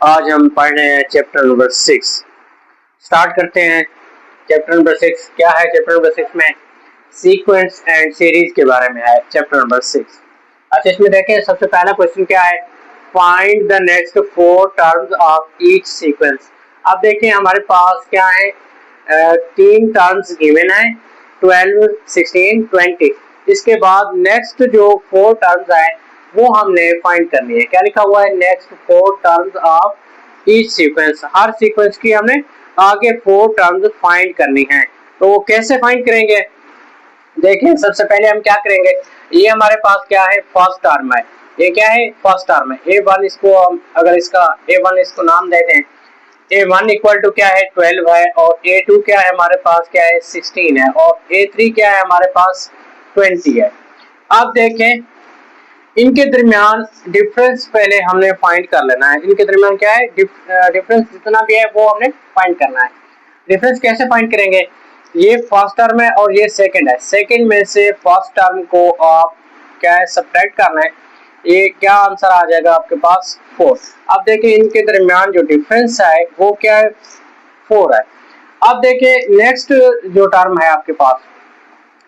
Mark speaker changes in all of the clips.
Speaker 1: आज हम पढ़ रहे हैं चैप्टर नंबर 6। स्टार्ट करते हैं। चैप्टर नंबर 6 क्या है? चैप्टर नंबर 6 में सीक्वेंस एंड सीरीज के बारे में है। Chapter number 6। अच्छा, इसमें देखें सबसे पहला क्वेश्चन क्या है? Find the next 4 terms of each sequence. अब देखें हमारे पास क्या है, 3 टर्म्स गिवन है, 12, 16, 20। इसके बाद नेक्स्ट जो 4 टर्म्स है वो हमने फाइंड करनी है। क्या लिखा हुआ है? Next 4 terms of each sequence. Her sequence की हमने आगे 4 टर्म्स फाइंड करनी है। तो वो कैसे फाइंड करेंगे? देखिए सबसे पहले हम क्या करेंगे, ये हमारे पास क्या है? फर्स्ट टर्म है। ये क्या है? फर्स्ट टर्म है। A1 इसको हम अगर इसका A1 इसको नाम दे दें, A1 इक्वल टू क्या है? 12 है। और A2 क्या है हमारे पास? क्या है? 16 है। और A3 क्या है हमारे पास? 20 है। अब देखें इनके दरमियान डिफरेंस पहले हमने फाइंड कर लेना है। इनके दरमियान क्या है? डिफरेंस जितना भी है वो हमने फाइंड करना है। डिफरेंस कैसे फाइंड करेंगे? ये फर्स्ट टर्म है और ये सेकंड है। सेकंड में से फर्स्ट टर्म को आप क्या है? सब्ट्रैक्ट करना है। ये क्या आंसर आ जाएगा आपके पास? 4। अब देखिए इनके दरमियान जो डिफरेंस है वो क्या है? 4 है। अब देखिए नेक्स्ट जो टर्म है आपके पास,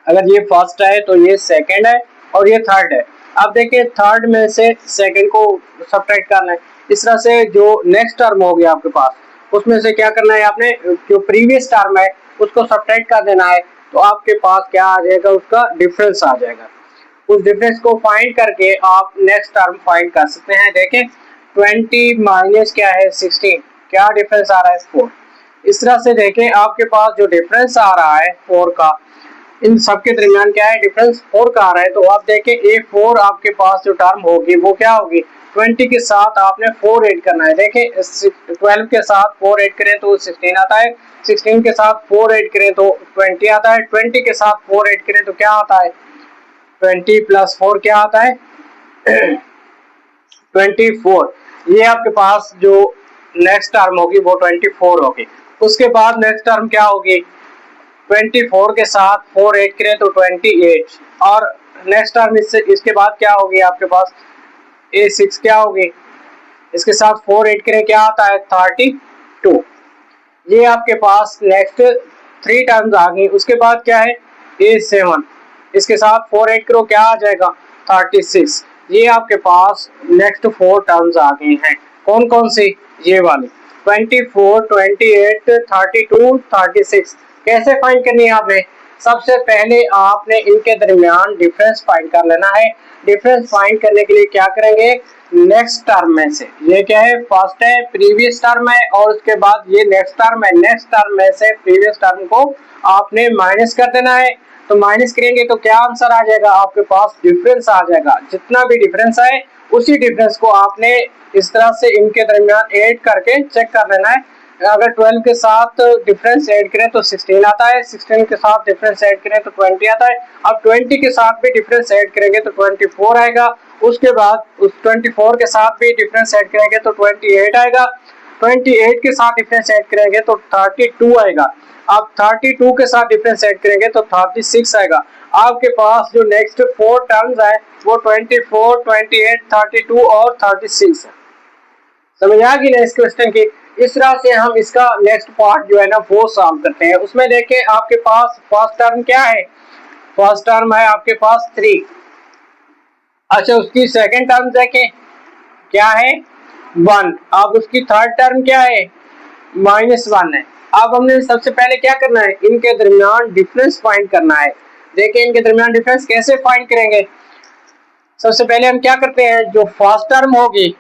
Speaker 1: अगर ये फर्स्ट है तो ये सेकंड है और ये थर्ड है। अब देखिए थर्ड में से सेकंड को सब्ट्रैक्ट करना है। इस तरह से जो नेक्स्ट टर्म हो गया आपके पास, उसमें से क्या करना है? आपने जो प्रीवियस टर्म है उसको सब्ट्रैक्ट कर देना है। तो आपके पास क्या आ जाएगा? उसका डिफरेंस आ जाएगा। उस डिफरेंस को फाइंड करके आप नेक्स्ट टर्म फाइंड कर सकते हैं। देखें 20 माइनस क्या है? 16, क्या डिफरेंस आ रहा है? 4। इस तरह से देखें आपके पास जो डिफरेंस आ रहा है 4 का, इन सब के दरमियान क्या है? डिफरेंस 4 का आ रहा है। तो आप देखें A4 आपके पास जो टर्म होगी वो क्या होगी? 20 के साथ आपने 4 ऐड करना है। देखें 12 के साथ 4 ऐड करें तो 16 आता है। 16 के साथ 4 ऐड करें तो 20 आता है। 20 के साथ 4 ऐड करें तो क्या आता है? 20 प्लस 4 क्या आता है? 24। ये आपके पास जो नेक्स्ट टर्म होगी वो 24 होगी। उसके बाद नेक्स्ट टर्म क्या होगी? 24 के साथ 4 ऐड करें तो 28। और नेक्स्ट टर्म इसके बाद क्या होगी आपके पास? A6 क्या होगी? इसके साथ 4 ऐड करें क्या आता है? 32। ये आपके पास नेक्स्ट 3 टर्म्स आ गई। उसके बाद क्या है? A7, इसके साथ 4 ऐड करो क्या आ जाएगा? 36। ये आपके पास नेक्स्ट 4 टर्म्स आ गई हैं। कौन कौन सी? ये वाली 24, 28, 32, 36। कैसे फाइंड करनी है आपने? सबसे पहले आपने इनके दरमियान डिफरेंस फाइंड कर लेना है। डिफरेंस फाइंड करने के लिए क्या करेंगे? नेक्स्ट टर्म में से, ये क्या है? फर्स्ट है, प्रीवियस टर्म है और उसके बाद ये नेक्स्ट टर्म है। नेक्स्ट टर्म में से प्रीवियस टर्म को आपने माइनस कर देना है। तो माइनस करेंगे तो क्या आंसर आ जाएगा? आपके पास डिफरेंस आ जाएगा। जितना भी डिफरेंस है उसी डिफरेंस को आपने इस तरह से इनके दरमियान ऐड करके चेक कर लेना है। अगर 12 के साथ डिफरेंस ऐड करें तो 16 आता है। 16 के साथ डिफरेंस ऐड करें तो 20 आता है। अब 20 के साथ भी डिफरेंस ऐड करेंगे तो 24 आएगा। उसके बाद उस 24 के साथ भी डिफरेंस ऐड करेंगे तो 28 आएगा। 28 के साथ डिफरेंस ऐड करेंगे तो 32 आएगा। अब 32 के साथ डिफरेंस ऐड करेंगे तो 36 आएगा। आपके पास जो नेक्स्ट 4 टर्म्स है वो 24, 28, 32 और 36 है। समझ आ गई ना इस क्वेश्चन की? इस तरह से हम इसका नेक्स्ट पार्ट जो है ना वो सॉल्व करते हैं। उसमें देखें आपके पास फर्स्ट टर्म क्या है? फर्स्ट टर्म है आपके पास 3। अच्छा, उसकी सेकंड टर्म देखें क्या है? 1। अब उसकी थर्ड टर्म क्या है? -1 है। अब हमने सबसे पहले क्या करना है? इनके दरमियान डिफरेंस फाइंड करना है। देखिए इनके दरमियान डिफरेंस कैसे फाइंड करेंगे? सबसे पहले हम क्या करते हैं, जो फर्स्ट टर्म होगी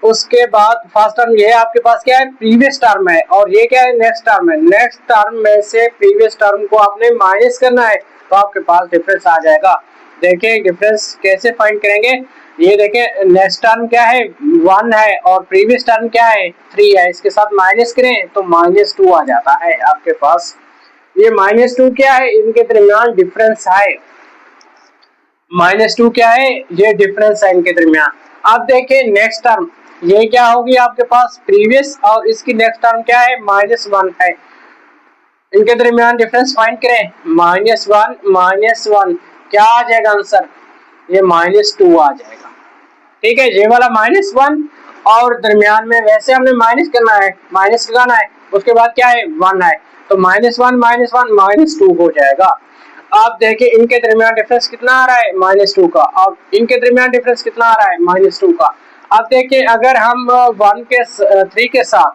Speaker 1: उसके बाद फर्स्ट टर्म ये आपके पास क्या है? प्रीवियस टर्म है। और ये क्या है? नेक्स्ट टर्म है। नेक्स्ट टर्म में से प्रीवियस टर्म को आपने माइनस करना है तो आपके पास डिफरेंस आ जाएगा। देखिए डिफरेंस कैसे फाइंड करेंगे? ये देखें नेक्स्ट टर्म क्या है? 1 है और प्रीवियस टर्म क्या है? 3 है। इसके साथ माइनस करें तो -2 आ जाता है आपके पास। ये -2 क्या है? इनके दरमियान डिफरेंस है। -2 क्या है? ये डिफरेंस है इनके दरमियान। अब देखें नेक्स्ट टर्म ये क्या होगी आपके पास? प्रीवियस, और इसकी नेक्स्ट टर्म क्या है? -1 है। इनके दरमियान डिफरेंस फाइंड करें। -1 क्या आ जाएगा आंसर? ये -2 आ जाएगा। ठीक है, ये वाला -1 और दरमियान में वैसे हमने माइनस करना है, माइनस लगाना है, उसके बाद क्या है 1 है, तो -1 -2 हो जाएगा। आप देखिए इनके दरमियान डिफरेंस कितना आ रहा है -2 का, और इनके दरमियान डिफरेंस कितना आ रहा है -2 का। अब देखिए अगर हम 3 के साथ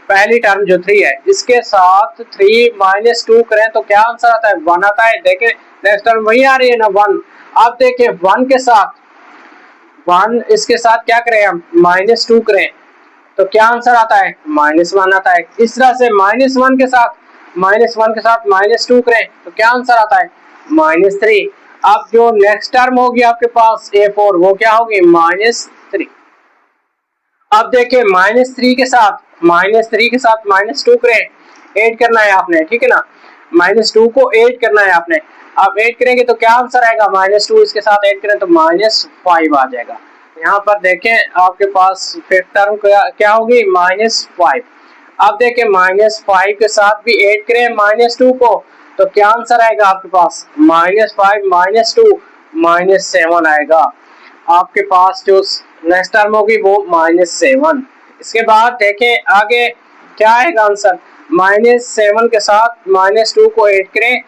Speaker 1: पहली टर्म जो 3 है इसके साथ 3 -2 करें तो क्या आंसर आता है 1 आता है। देखिए नेक्स्ट टर्म वही आ रही है ना 1। अब देखिए 1 के साथ 1 इसके साथ क्या करें हम -2 करें तो क्या आंसर आता है -1 आता है। इस तरह से -1 के साथ -2 करें तो क्या आंसर आता है -3। अब जो नेक्स्ट टर्म होगी आपके पास A4 वो क्या होगी -3। अब देखिए -3 के साथ -2 करें, ऐड करना है आपने, ठीक है ना, -2 को ऐड करना है आपने। अब ऐड करेंगे तो क्या आंसर आएगा -2 इसके साथ ऐड करें तो -5 आ जाएगा। यहाँ पर देखें आपके पास फिफ्थ टर्म क्या होगी -5। अब देखें -5 के साथ भी ऐड करें -2 को तो क्या आंसर आएगा आपके पास -5 -2 -7 आएगा। आपके पास जो नेक्स्ट टर्म होगी वो -7। इसके बाद देखें आगे क्या आएगा आंसर, -7 के साथ -2 को ऐड करें,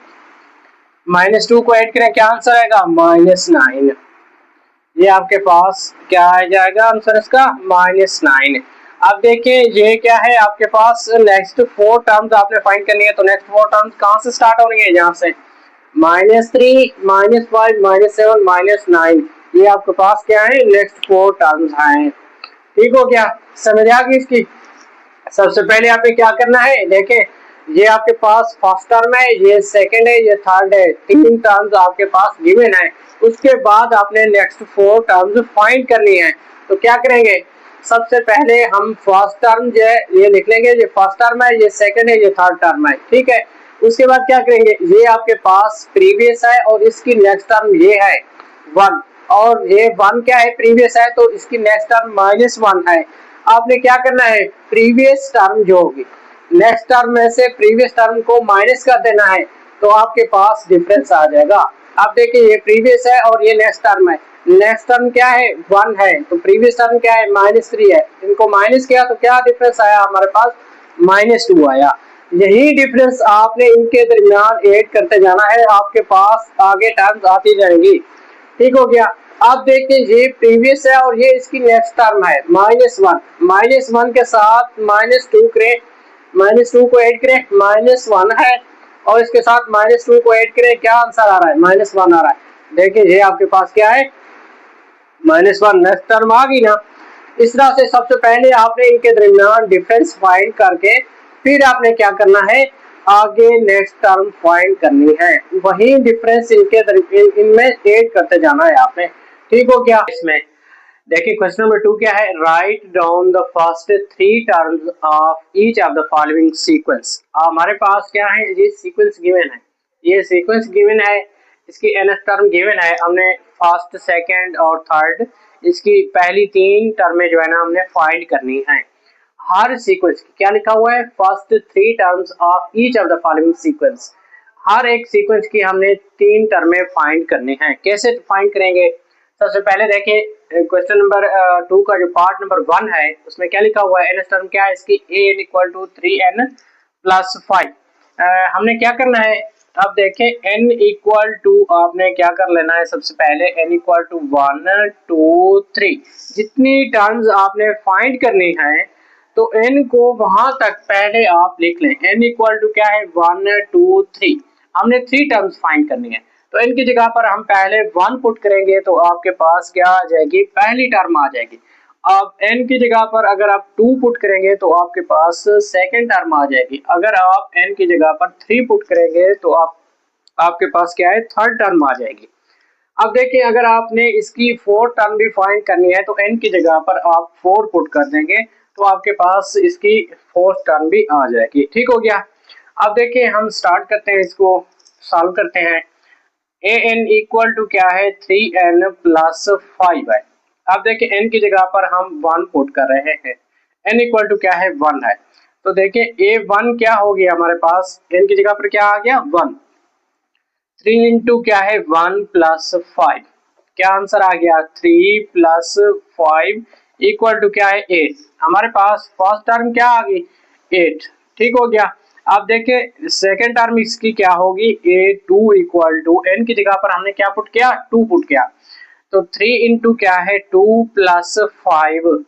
Speaker 1: क्या आंसर आएगा -9। ये आपके पास क्या आ जाएगा आंसर इसका -9। अब देखिए ये क्या है आपके पास नेक्स्ट 4 टर्म्स आपने फाइंड करनी है। तो नेक्स्ट 4 टर्म्स कहाँ से स्टार्ट हो रही है, यहाँ से -3 -5 -7 -9। ये आपके पास क्या है नेक्स्ट 4 टर्म्स हैं। ठीक हो गया, समझ आ गई इसकी। सबसे पहले आपने क्या करना है, देखें ये आपके पास फर्स्ट टर्म है, ये सेकंड है, ये थर्ड है, 3 टर्म्स आपके पास गिवन है। उसके बाद आपने नेक्स्ट 4 टर्म्स फाइंड करनी है। तो क्या करेंगे, सबसे पहले हम फर्स्ट टर्म जो है ये लिख लेंगे, ये फर्स्ट टर्म है, ये सेकंड है, ये थर्ड टर्म है, ठीक है। उसके बाद क्या करेंगे, ये आपके पास प्रीवियस है और इसकी नेक्स्ट टर्म ये है 1, और ये 1 क्या है प्रीवियस है तो इसकी नेक्स्ट टर्म -1 है। आपने क्या करना है, प्रीवियस टर्म जो होगी नेक्स्ट टर्म में से प्रीवियस टर्म को माइनस कर देना है तो आपके पास डिफरेंस आ जाएगा। अब देखिए ये प्रीवियस है और ये नेक्स्ट टर्म है, नेक्स्ट टर्म क्या है 1 है तो प्रीवियस टर्म क्या है -3 है, इनको माइनस किया तो क्या डिफरेंस आया हमारे पास -2 आया। यही डिफरेंस आपने इनके दरमियान ऐड करते जाना है, आपके पास आगे टर्म्स आती जाएंगी। ठीक हो गया। अब देखिए ये प्रीवियस है और ये इसकी नेक्स्ट टर्म है -1 के साथ -2 करें, -2 को ऐड करें -1 है और इसके साथ -2 को ऐड करें, क्या आंसर आ रहा है -1 आ रहा है। देखिए ये आपके पास क्या है -1 नेक्स्ट टर्म आ गई ना। इस तरह से सबसे पहले आपने इनके दरमियान डिफरेंस फाइंड करके फिर आपने क्या करना है, आगे नेक्स्ट टर्म फाइंड करनी है, वही डिफरेंस इनमें ऐड करते जाना है आपने। ठीक हो गया। इसमें देखिए क्वेश्चन नंबर 2 क्या है, write down the first 3 terms of each of the following sequence. हमारे पास क्या है, ये सीक्वेंस गिवन है, ये सीक्वेंस गिवन है, इसकी nth टर्म गिवन है, हमने फर्स्ट सेकंड और थर्ड इसकी पहली 3 टर्में जो है ना हमने फाइंड करनी है। हर सीक्वेंस की क्या लिखा हुआ है, first 3 terms of each of the following sequence, हर एक सीक्वेंस की हमने 3 टर्में फाइंड करनी है। कैसे फाइंड करेंगे, सबसे पहले देखिए क्वेश्चन नंबर 2 का जो पार्ट नंबर 1 है उसमें क्या लिखा हुआ है, nth टर्म क्या है इसकी an = 3n + 5। हमने क्या करना है, अब देखें n = आपने क्या कर लेना है, सबसे पहले n = 1 2 3 जितनी टर्म्स आपने फाइंड करनी है तो n को वहां तक पहले आप लिख लें। n = क्या है 1 2 3, हमने 3 टर्म्स फाइंड करनी है तो n की जगह पर हम पहले 1 पुट करेंगे तो आपके पास क्या आ जाएगी, पहली टर्म आ जाएगी। अब n की जगह पर अगर आप 2 पुट करेंगे तो आपके पास सेकंड टर्म आ जाएगी। अगर आप n की जगह पर 3 पुट करेंगे तो आपके पास क्या है, थर्ड टर्म आ जाएगी। अब देखिए अगर आपने इसकी 4 टर्म भी फाइंड करनी है तो n की जगह पर आप 4 पुट कर देंगे तो आपके पास इसकी 4th टर्म भी आ जाएगी। ठीक हो गया। अब देखिए हम स्टार्ट करते हैं, इसको सॉल्व करते हैं। an = क्या है 3n + 5 है। अब देखिए n की जगह पर हम 1 पुट कर रहे हैं, n = क्या है 1 है तो देखिए a1 क्या हो गया हमारे पास, n की जगह पर क्या आ गया 1, 3 × क्या है 1 + 5, क्या आंसर आ गया 3 + 5 इक्वल टू क्या है 8। हमारे पास फर्स्ट टर्म क्या आ गई 8, ठीक हो गया। अब देखिए सेकेंड टर्म इसकी क्या होगी a2 इक्वल टू n की जगह पर हमने क्या पुट किया 2 पुट किया, तो 3 इंटू क्या है 2 प्लस 5,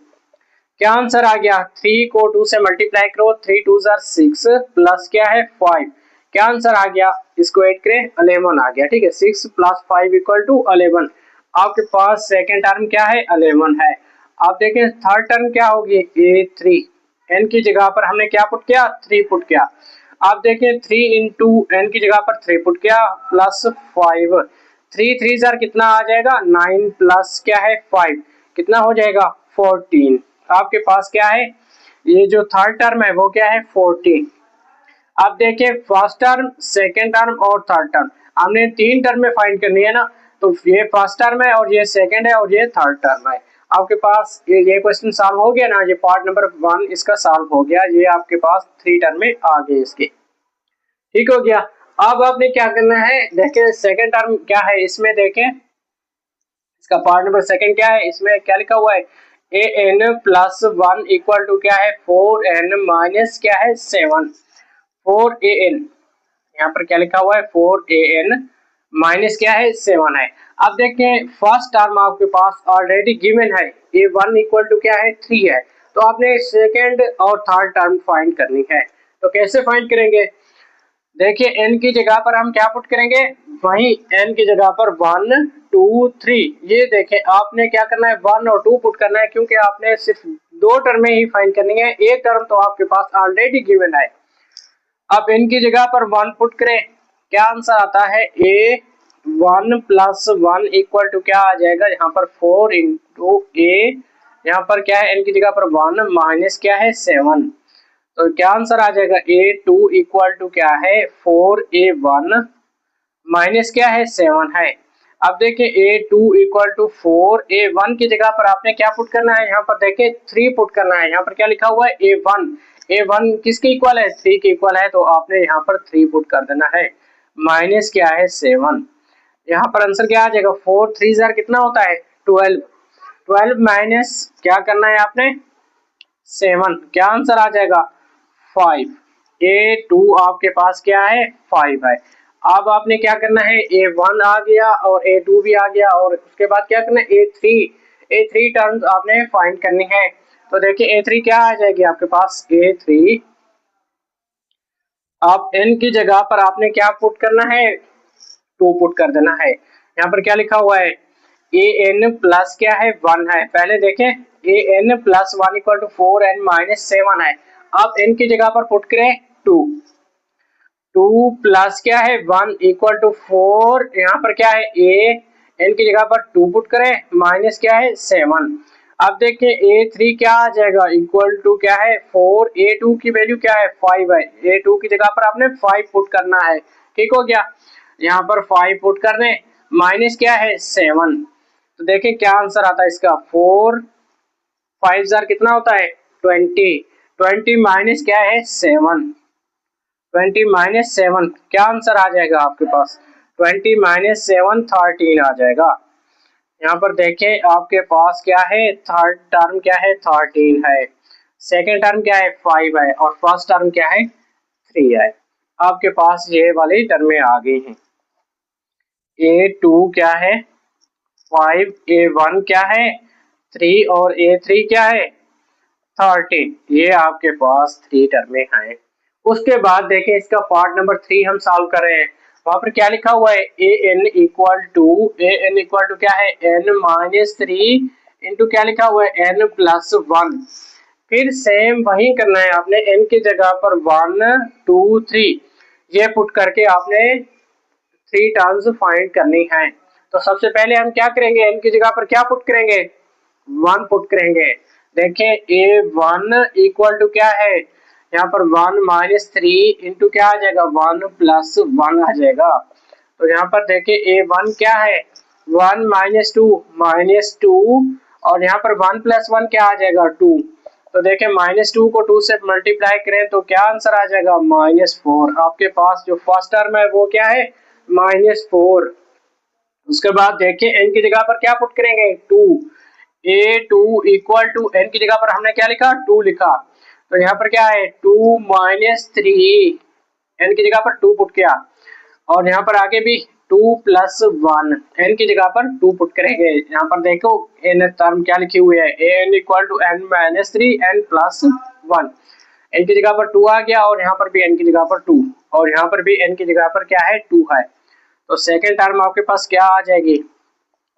Speaker 1: क्या आंसर आ गया 3 को 2 से मल्टीप्लाई करो 3 2 6 प्लस क्या है 5, क्या आंसर आ गया इसको ऐड करें 11 आ गया, ठीक है 6 प्लस 5 इक्वल टू 11। आपके पास सेकेंड टर्म क्या है 11 है। आप देखें थर्ड टर्म क्या होगी a3, n की जगह पर हमने क्या पुट किया 3 पुट किया। आप देखें 3 इंटू n की जगह पर 3 पुट किया प्लस 5, 3 3 जार कितना आ जाएगा 9 प्लस क्या है 5 कितना हो जाएगा 14। आपके पास क्या है ये जो थर्ड टर्म है वो क्या है 14। अब देखिए फर्स्ट टर्म सेकेंड टर्म और थर्ड टर्म हमने 3 टर्म में फाइंड करनी है ना, तो ये फर्स्ट टर्म है और ये सेकेंड है और ये थर्ड टर्म है। आपके पास ये क्वेश्चन सॉल्व हो गया ना, ये पार्ट नंबर 1 इसका सॉल्व हो गया, ये आपके पास 3 टर्म में आ गए इसके, ठीक हो गया। अब आपने क्या करना है देखें सेकेंड टर्म क्या है, इसमें देखें इसका पार्ट नंबर सेकेंड क्या है, इसमें क्या लिखा हुआ है an प्लस 1 इक्वल टू क्या है 4n माइनस क्या है 7, 4an यहाँ पर क्या लिखा हुआ है 4an माइनस क्या है 7 है। अब देखें फर्स्ट टर्म आपके पास ऑलरेडी गिवन है a1 इक्वल टू क्या है 3 है, तो आपने सेकेंड और थर्ड टर्म फाइंड करनी है। तो कैसे फाइंड करेंगे देखिए n की जगह पर हम क्या पुट करेंगे वही n की जगह पर 1 2 3, ये देखें आपने क्या करना है 1 और 2 पुट करना है क्योंकि आपने सिर्फ 2 टर्म में ही फाइंड करनी है, एक टर्म तो आपके पास ऑलरेडी गिवन है। अब n की जगह पर 1 पुट करें, क्या आंसर आता है a1 प्लस 1 इक्वल टू क्या आ जाएगा यहाँ पर 4 इंटू a, यहाँ पर क्या है n की जगह पर 1 माइनस क्या है 7, तो क्या आंसर आ जाएगा a2 इक्वल टू क्या है 4a1 माइनस क्या है 7 है। अब देखिए a2 इक्वल टू 4a1 की जगह पर आपने क्या पुट करना है यहाँ पर देखिए 3 पुट करना है, यहाँ पर क्या लिखा हुआ है a1 किसके इक्वल है 3 के इक्वल है, तो आपने यहाँ पर 3 पुट कर देना है माइनस क्या है 7, यहाँ पर आंसर क्या आ जाएगा 4 3 जार कितना होता है 12, 12 माइनस क्या करना है आपने 7, क्या आंसर आ जाएगा 5, a2 आपके पास क्या है 5 है। अब आपने क्या करना है a1 आ गया और a2 भी आ गया और उसके बाद क्या करना है a3 टर्म्स आपने फाइंड करनी है। तो देखिए a3 क्या आ जाएगी आपके पास a3, आप n की जगह पर आपने क्या पुट करना है 2 पुट कर देना है, यहाँ पर क्या लिखा हुआ है an प्लस क्या है 1 है, पहले देखें an plus 1 equal to 4n minus 7 है। अब n की जगह पर पुट करें 2 प्लस क्या है 1 इक्वल टू 4, यहाँ पर क्या है a, n की जगह पर 2 पुट करें माइनस क्या है 7। अब देखिए a3 क्या आ जाएगा इक्वल टू क्या है 4, a2 की वैल्यू क्या है 5 है, a2 की जगह पर आपने 5 पुट करना है, ठीक हो गया। यहाँ पर 5 पुट करने माइनस क्या है 7, तो देखिए क्या आंसर आता है इसका 4 5 जार कितना होता है 20, 20 माइनस क्या है 7, 20 माइनस 7 क्या आंसर आ जाएगा आपके पास 20 माइनस 7 13 आ जाएगा। यहाँ पर देखें आपके पास क्या है थर्ड टर्म क्या है 13 है, सेकेंड टर्म क्या है 5 है और फर्स्ट टर्म क्या है 3 है। आपके पास ये वाली टर्में आ गई हैं, a2 क्या है 5, a1 क्या है 3 और a3 क्या है 13, ये आपके पास 3 टर्में हैं। उसके बाद देखें इसका पार्ट नंबर 3 हम सॉल्व कर रहे हैं, वहां पर क्या लिखा हुआ है an इक्वल टू क्या है n माइनस 3 इंटू क्या लिखा हुआ है n प्लस 1, फिर सेम वही करना है आपने n की जगह पर 1 2 3 ये पुट करके आपने 3 टर्म्स फाइंड करनी है। तो सबसे पहले हम क्या करेंगे n की जगह पर क्या पुट करेंगे 1 पुट करेंगे, देखें a1 इक्वल टू क्या है यहाँ पर 1 माइनस 3 इंटू क्या आ जाएगा 1 प्लस 1 आ जाएगा। तो यहाँ पर देखिए a1 क्या है 1 माइनस 2 और यहाँ पर 1 प्लस 1 क्या आ जाएगा 2, तो देखें माइनस 2 को 2 से मल्टीप्लाई करें तो क्या आंसर आ जाएगा -4। आपके पास जो फर्स्ट टर्म है वो क्या है -4। उसके बाद देखिए n की जगह पर क्या पुट करेंगे 2, A2 इक्वल टू n की जगह पर हमने क्या लिखा 2 लिखा, तो यहाँ पर क्या है 2 माइनस 3, n की जगह पर 2 पुट किया, और यहाँ पर आगे भी 2 प्लस 1 n की जगह पर 2 पुट करेंगे। यहाँ पर देखो n टर्म क्या लिखी हुई है n equal to n minus 3 n plus 1, n की जगह पर 2 आ गया और यहाँ पर भी n की जगह पर 2 और यहाँ पर भी n की जगह पर क्या है 2 है, तो सेकेंड टर्म आपके पास क्या आ जाएगी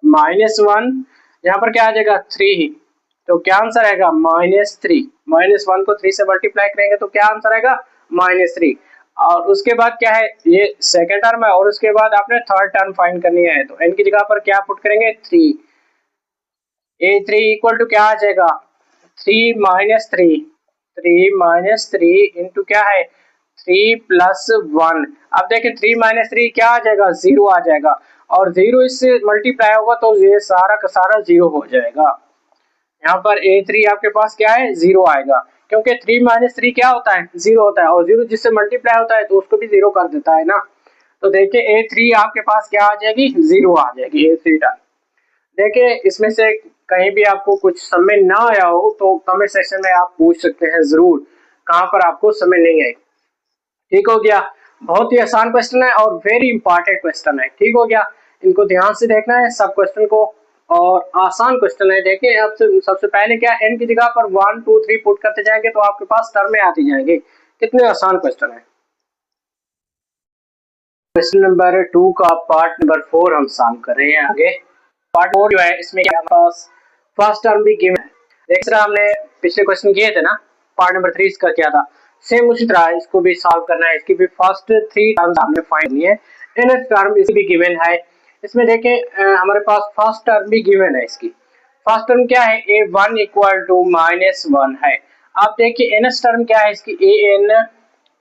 Speaker 1: -1, यहाँ पर क्या आ जाएगा 3, तो क्या आंसर आएगा -3, -1 को 3 से मल्टीप्लाई करेंगे तो क्या आंसर आएगा -3, और उसके बाद क्या है ये सेकेंड टर्म है और उसके बाद आपने थर्ड टर्म फाइंड करनी है, तो n की जगह पर क्या पुट करेंगे 3, A3 इक्वल टू क्या आ जाएगा 3 माइनस 3 इंटू क्या है 3 प्लस 1, अब देखिए 3 माइनस 3 क्या आ जाएगा 0 आ जाएगा, और 0 इससे मल्टीप्लाई होगा तो ये सारा का सारा 0 हो जाएगा। यहाँ पर A3 आपके पास क्या है 0 आएगा, क्योंकि 3 माइनस 3 क्या होता है 0 होता है, और 0 जिससे मल्टीप्लाई होता है तो उसको भी 0 कर देता है ना, तो देखिए A3 आपके पास क्या आ जाएगी 0 आ जाएगी A3 टर्म। देखिए इसमें से कहीं भी आपको कुछ समझ ना आया हो तो कमेंट सेक्शन में आप पूछ सकते हैं जरूर, कहाँ पर आपको समझ नहीं आई। ठीक हो गया, बहुत ही आसान क्वेश्चन है और वेरी इंपॉर्टेंट क्वेश्चन है। ठीक हो गया, इनको ध्यान से देखना है सब क्वेश्चन को, और आसान क्वेश्चन है। देखिए अब सबसे पहले क्या n की जगह पर 1 2 3 पुट करते जाएंगे तो आपके पास टर्म में आती जाएंगे। कितने आसान क्वेश्चन है। क्वेश्चन नंबर 2 का पार्ट नंबर 4 हम सॉल्व कर रहे हैं। आगे पार्ट 4 जो है इसमें क्या हमारे पास फर्स्ट टर्म भी गिवन है। देखिए हमने पिछले क्वेश्चन किए थे ना, पार्ट नंबर 3 इसका क्या था, सेम उसी तरह इसको भी सॉल्व करना है। इसकी भी फर्स्ट 3 टर्म्स हमने फाइंड करनी है, nth टर्म इसकी भी गिवन है। इसमें देखें हमारे पास फर्स्ट टर्म भी गिवन है। इसकी फर्स्ट टर्म क्या है a1 इक्वल टू -1 है। आप देखिए nth टर्म क्या है इसकी an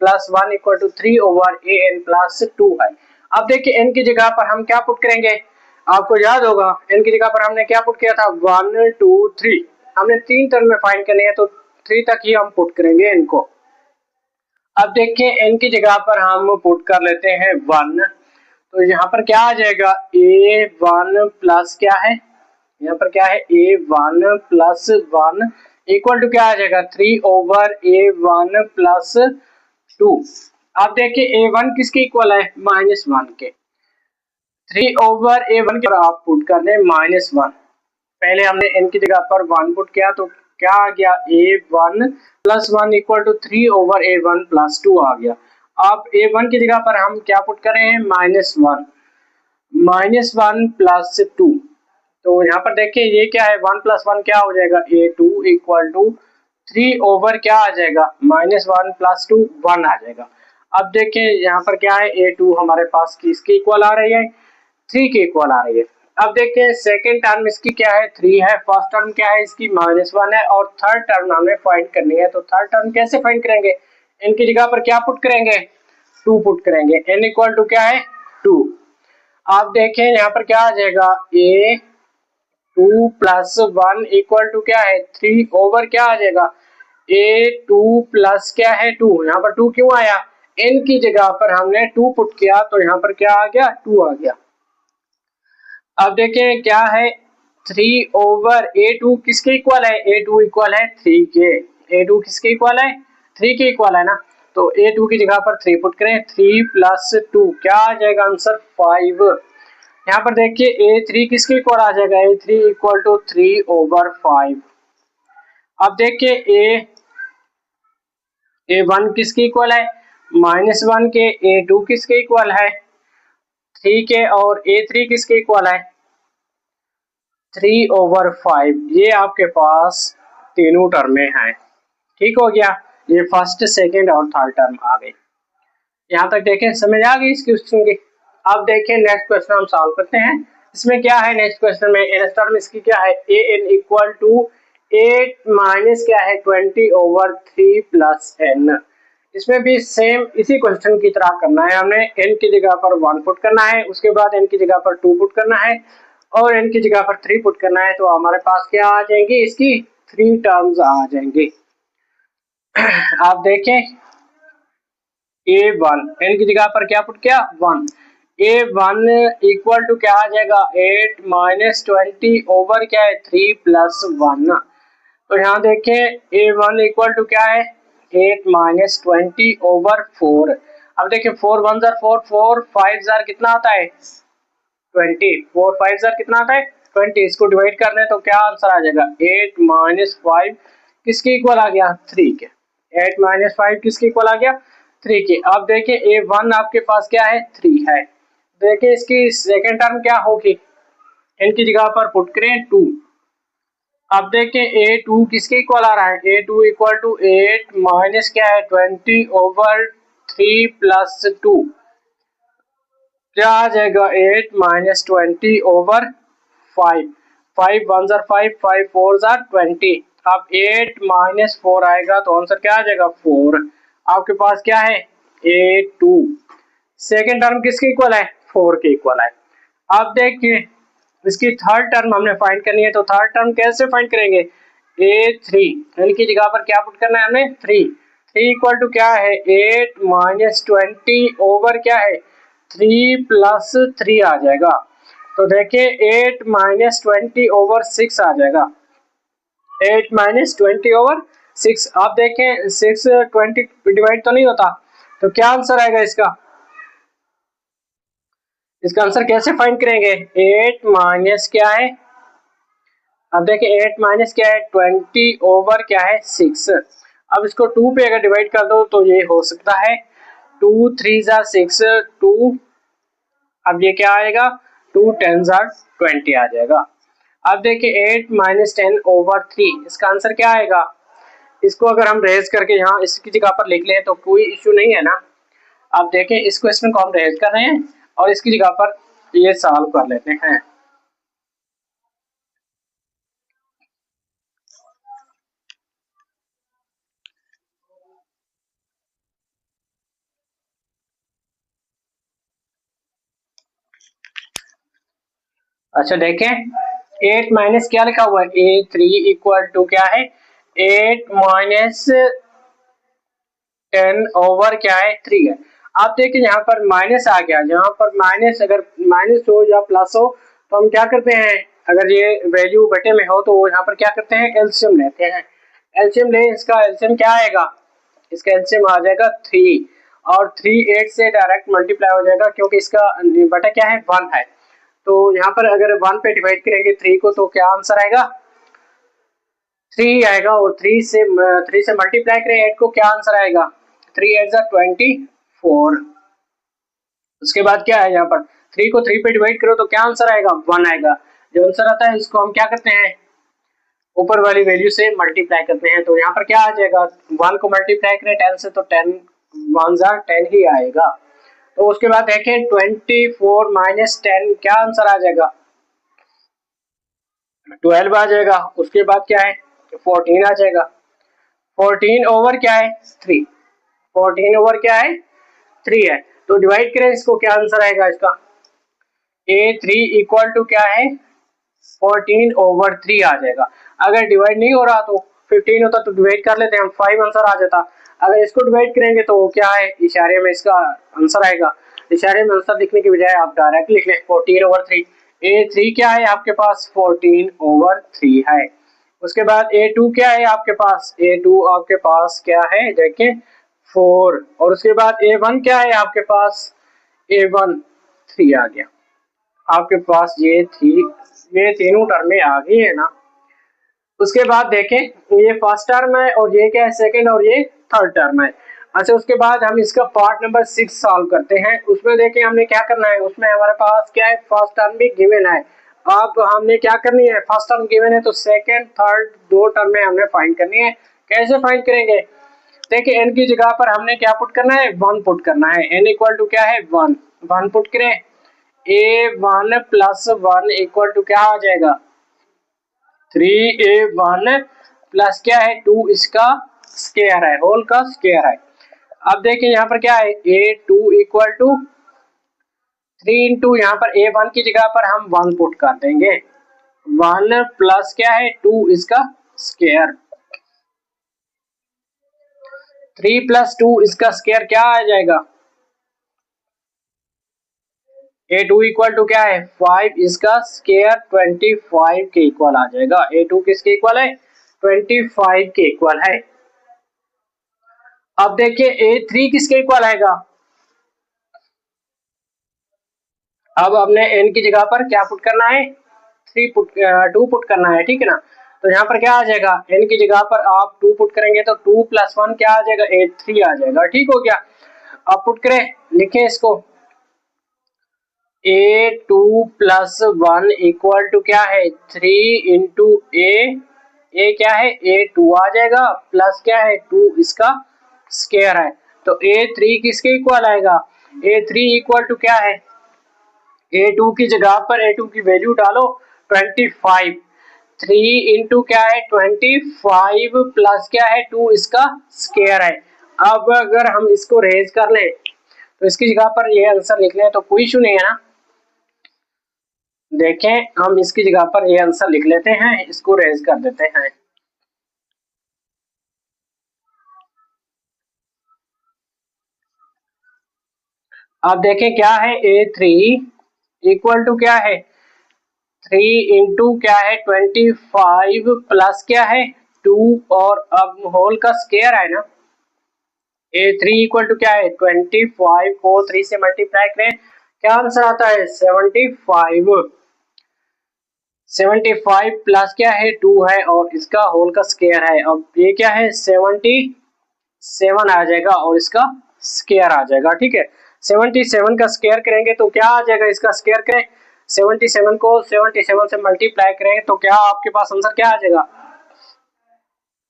Speaker 1: plus 1 equal to 3 over an plus 2 है। अब देखिए n की जगह पर हम क्या पुट करेंगे, आपको याद होगा n की जगह पर हमने क्या पुट किया था 1 2 3, हमने 3 टर्म में फाइंड करनी है तो 3 तक ही हम पुट करेंगे n को। अब देखिए n की जगह पर हम पुट कर लेते हैं 1, तो यहाँ पर क्या आ जाएगा a1 प्लस क्या है, यहाँ पर क्या है a1 प्लस 1 इक्वल टू क्या आ जाएगा 3 ओवर a1 प्लस 2। अब देखिए a1 किसके इक्वल है -1 के, 3 ओवर a1 के आप पुट कर दें -1, पहले हमने n की जगह पर 1 पुट किया तो क्या आ गया a1 plus 1 equal to 3 over a1 plus 2 आ गया। अब a1 की जगह पर हम क्या पुट कर रहे हैं -1 प्लस 2, तो यहाँ पर देखिए ये क्या है 1 प्लस 1 क्या हो जाएगा a2 इक्वल टू 3 ओवर क्या आ जाएगा -1 प्लस 2 1 आ जाएगा। अब देखिए यहाँ पर क्या है a2 हमारे पास किसके इक्वल आ रही है 3 के इक्वल आ रही है। अब देखिए सेकेंड टर्म इसकी क्या है 3 है, फर्स्ट टर्म क्या है इसकी -1 है, और थर्ड टर्म हमें फाइंड करनी है। तो थर्ड टर्म कैसे फाइंड करेंगे, n की जगह पर क्या पुट करेंगे 2 पुट करेंगे, n इक्वल टू क्या है 2। आप देखें यहाँ पर क्या आ जाएगा a2 प्लस 1 इक्वल टू क्या है 3 ओवर क्या आ जाएगा a2 प्लस क्या है 2, यहाँ पर 2 क्यों आया n की जगह पर हमने 2 पुट किया तो यहाँ पर क्या आ गया 2 आ गया। अब देखें क्या है 3 ओवर a2 किसके इक्वल है a2 इक्वल है 3 के, a2 किसके इक्वल है 3 के इक्वल है ना, तो a2 की जगह पर 3 पुट करें 3 प्लस 2 क्या आ जाएगा आंसर 5। यहाँ पर देखिए a3 किसके इक्वल आ जाएगा a3 इक्वल टू 3 ओवर 5। अब देखिए a1 किसके इक्वल है -1 के, a2 किसके इक्वल है 3 के, और a3 किसके इक्वल है 3 ओवर 5। ये आपके पास तीनों टर्में हैं। ठीक हो गया, ये फर्स्ट सेकंड और थर्ड टर्म आ गई। यहाँ तक देखें समझ आ गई इस क्वेश्चन की। अब देखें नेक्स्ट क्वेश्चन हम सॉल्व करते हैं। इसमें क्या है नेक्स्ट क्वेश्चन में n टर्म इसकी क्या है an इक्वल टू 8 माइनस क्या है 20 ओवर 3 प्लस n। इसमें भी सेम इसी क्वेश्चन की तरह करना है, हमने n की जगह पर 1 पुट करना है, उसके बाद n की जगह पर 2 पुट करना है और n की जगह पर 3 पुट करना है, तो हमारे पास क्या आ जाएंगी इसकी 3 टर्म्स आ जाएंगे। आप देखें a1 n की जगह पर क्या पुट किया 1, A1 इक्वल टू क्या आ जाएगा 8 माइनस 20 ओवर क्या है 3 प्लस 1। तो यहाँ देखें A1 इक्वल टू क्या है 8 माइनस 20 ओवर 4। अब देखिए 4 1 जार 4 4 5 जार कितना आता है 20 4 5 जार कितना आता है 20। इसको डिवाइड करने तो क्या आंसर आ जाएगा 8 माइनस 5 किसके इक्वल आ गया 3 के। 8 माइनस 5 किसके इक्वल आ गया 3 के। अब देखिए A1 आपके पास क्या है 3 है। देखिए इसकी सेकेंड टर्म क्या होगी इनकी जगह पर पुट करें 2। अब देखें A2 किसके इक्वल आ रहा है A2 इक्वल टू 8 माइनस क्या है 20 ओवर 3 प्लस 2 क्या आ जाएगा 8 माइनस 20 ओवर 5 5 1 जार 5 5 4 जार 20। अब 8 माइनस 4 आएगा तो आंसर क्या आ जाएगा 4। आपके पास क्या है A2 सेकेंड टर्म किसके इक्वल है 4 के इक्वल है। अब देखिए इसकी थर्ड टर्म हमने फाइंड करनी है तो थर्ड टर्म कैसे फाइंड करेंगे A3 इनकी जगह पर क्या पुट करना है हमें 3 इक्वल टू क्या है 8 माइनस 20 ओवर क्या है 3 प्लस 3 आ जाएगा। तो देखिए 8 माइनस 20 ओवर 6 आ जाएगा 8 माइनस 20 ओवर 6। आप देखें 6 20 डिवाइड तो नहीं होता तो क्या आंसर आएगा इसका आंसर कैसे फाइंड करेंगे 8 माइनस क्या है। अब देखिए 8 माइनस क्या है 20 ओवर क्या है 6। अब इसको 2 पे अगर डिवाइड कर दो तो ये हो सकता है 2 3 जार 6 2। अब ये क्या आएगा 2 10 जार 20 आ जाएगा। अब देखिए 8 माइनस 10 ओवर 3 इसका आंसर क्या आएगा। इसको अगर हम रेज करके यहाँ इसकी जगह पर लिख लें तो कोई इश्यू नहीं है ना। अब देखें इस क्वेश्चन को हम रेज कर रहे हैं और इसकी जगह पर ये सॉल्व कर लेते हैं। अच्छा देखें 8 माइनस क्या लिखा हुआ है A3 इक्वल टू क्या है 8 माइनस 10 ओवर क्या है 3 है। आप देखिए यहाँ पर माइनस आ गया यहाँ पर माइनस अगर माइनस हो या प्लस हो तो हम क्या करते हैं अगर ये वैल्यू बटे में हो तो यहाँ पर क्या करते हैं एलसीएम लेते हैं। एलसीएम ले इसका एलसीएम क्या आएगा इसका एलसीएम आ जाएगा 3 और 3 8 से डायरेक्ट मल्टीप्लाई हो जाएगा क्योंकि इसका बटा क्या है 1 है। तो यहाँ पर अगर 1 पे डिवाइड करेंगे 3 को तो क्या आंसर आएगा 3 आएगा और 3 से मल्टीप्लाई करें 8 को क्या आंसर आएगा 3 8 जा 24। उसके बाद क्या है यहाँ पर 3 को 3 पे डिवाइड करो तो क्या आंसर आएगा 1 आएगा। जो आंसर आता है इसको हम क्या करते हैं ऊपर वाली वैल्यू से मल्टीप्लाई करते हैं। तो यहाँ पर क्या आ जाएगा 1 को मल्टीप्लाई करें 10 से तो 10 1 जा 10 ही आएगा। तो उसके बाद देखें 24 माइनस 10 क्या आंसर आ जाएगा 12 आ जाएगा। उसके बाद क्या है 14 आ जाएगा। 14 ओवर क्या है 3 14 ओवर क्या है 3 है। तो डिवाइड करें इसको क्या आंसर आएगा इसका A3 इक्वल टू क्या है 14 ओवर 3 आ जाएगा। अगर डिवाइड नहीं हो रहा तो 15 होता तो डिवाइड कर लेते हैं हम 5 आंसर आ जाता। अगर इसको डिवाइड करेंगे तो क्या है इशारे में इसका आंसर आएगा। इशारे में आंसर लिखने की बजाय आप डायरेक्ट लिख लें 14 ओवर 3। A3 क्या है आपके पास 14 ओवर 3 है। उसके बाद A2 क्या है आपके पास A2 आपके पास क्या है देखें 4 और उसके बाद A1 क्या है आपके पास A1 3 आ गया। आपके पास ये तीनों टर्में आ गई है ना। उसके बाद देखें ये फर्स्ट टर्म है और ये क्या है सेकंड और ये थर्ड टर्म है। अच्छा उसके बाद हम इसका पार्ट नंबर 6 सॉल्व करते हैं। उसमें देखें हमने क्या करना है उसमें हमारे पास क्या है फर्स्ट टर्म भी गिवन है। अब हमने क्या करनी है फर्स्ट टर्म गिवन है तो सेकंड थर्ड दो टर्म में हमने फाइंड करनी है। कैसे फाइंड करेंगे देखिए n की जगह पर हमने क्या पुट करना है 1 पुट करना है। n इक्वल टू क्या है 1 पुट करें A1 प्लस 1 इक्वल टू क्या आ जाएगा 3A1 प्लस क्या है 2 इसका स्क्वायर है होल का स्क्वायर है। अब देखिए यहाँ पर क्या है A2 इक्वल टू 3 इंटू यहाँ पर A1 की जगह पर हम 1 पुट कर देंगे 1 प्लस क्या है 2 इसका स्क्वायर 3 प्लस 2 इसका स्क्वायर क्या आ जाएगा A2 इक्वल टू क्या है 5, इसका स्क्वायर 25 के इक्वल आ जाएगा। A2 किसके इक्वल है 25 के इक्वल है। अब देखिए A3 किसके इक्वल आएगा। अब हमने n की जगह पर क्या पुट करना है 2 पुट करना है, ठीक है ना। तो यहाँ पर क्या आ जाएगा n की जगह पर आप 2 पुट करेंगे तो 2 + 1 क्या आ जाएगा A3 आ जाएगा, ठीक हो गया। अब पुट करें, लिखें इसको A2 + 1 इक्वल टू क्या है 3 इंटू ए क्या है A2 आ जाएगा प्लस क्या है 2 इसका स्क्वायर है। तो A3 किसके इक्वल आएगा A3 इक्वल टू क्या है A2 की जगह पर A2 की वैल्यू डालो 25, 3 इंटू क्या है 25 प्लस क्या है 2 इसका स्क्वायर है। अब अगर हम इसको रेज कर लें तो इसकी जगह पर ये आंसर लिख लें तो कोई इशू नहीं है ना। देखें हम इसकी जगह पर ये आंसर लिख लेते हैं, इसको रेज कर देते हैं। अब देखें क्या है A3 इक्वल टू क्या है 3 इंटू क्या है 25 प्लस क्या है 2 और अब होल का स्क्वायर है ना। A3 इक्वल टू क्या है 25 को 3 से मल्टीप्लाई करें क्या आंसर आता है 75। 75 प्लस क्या है 2 है और इसका होल का स्क्वायर है। अब ये क्या है 77 आ जाएगा और इसका स्क्वायर आ जाएगा, ठीक है। 77 का स्क्वायर करेंगे तो क्या आ जाएगा इसका स्क्वायर करें 77 को 77 से मल्टीप्लाई करेंगे तो क्या आपके पास आंसर क्या आ जाएगा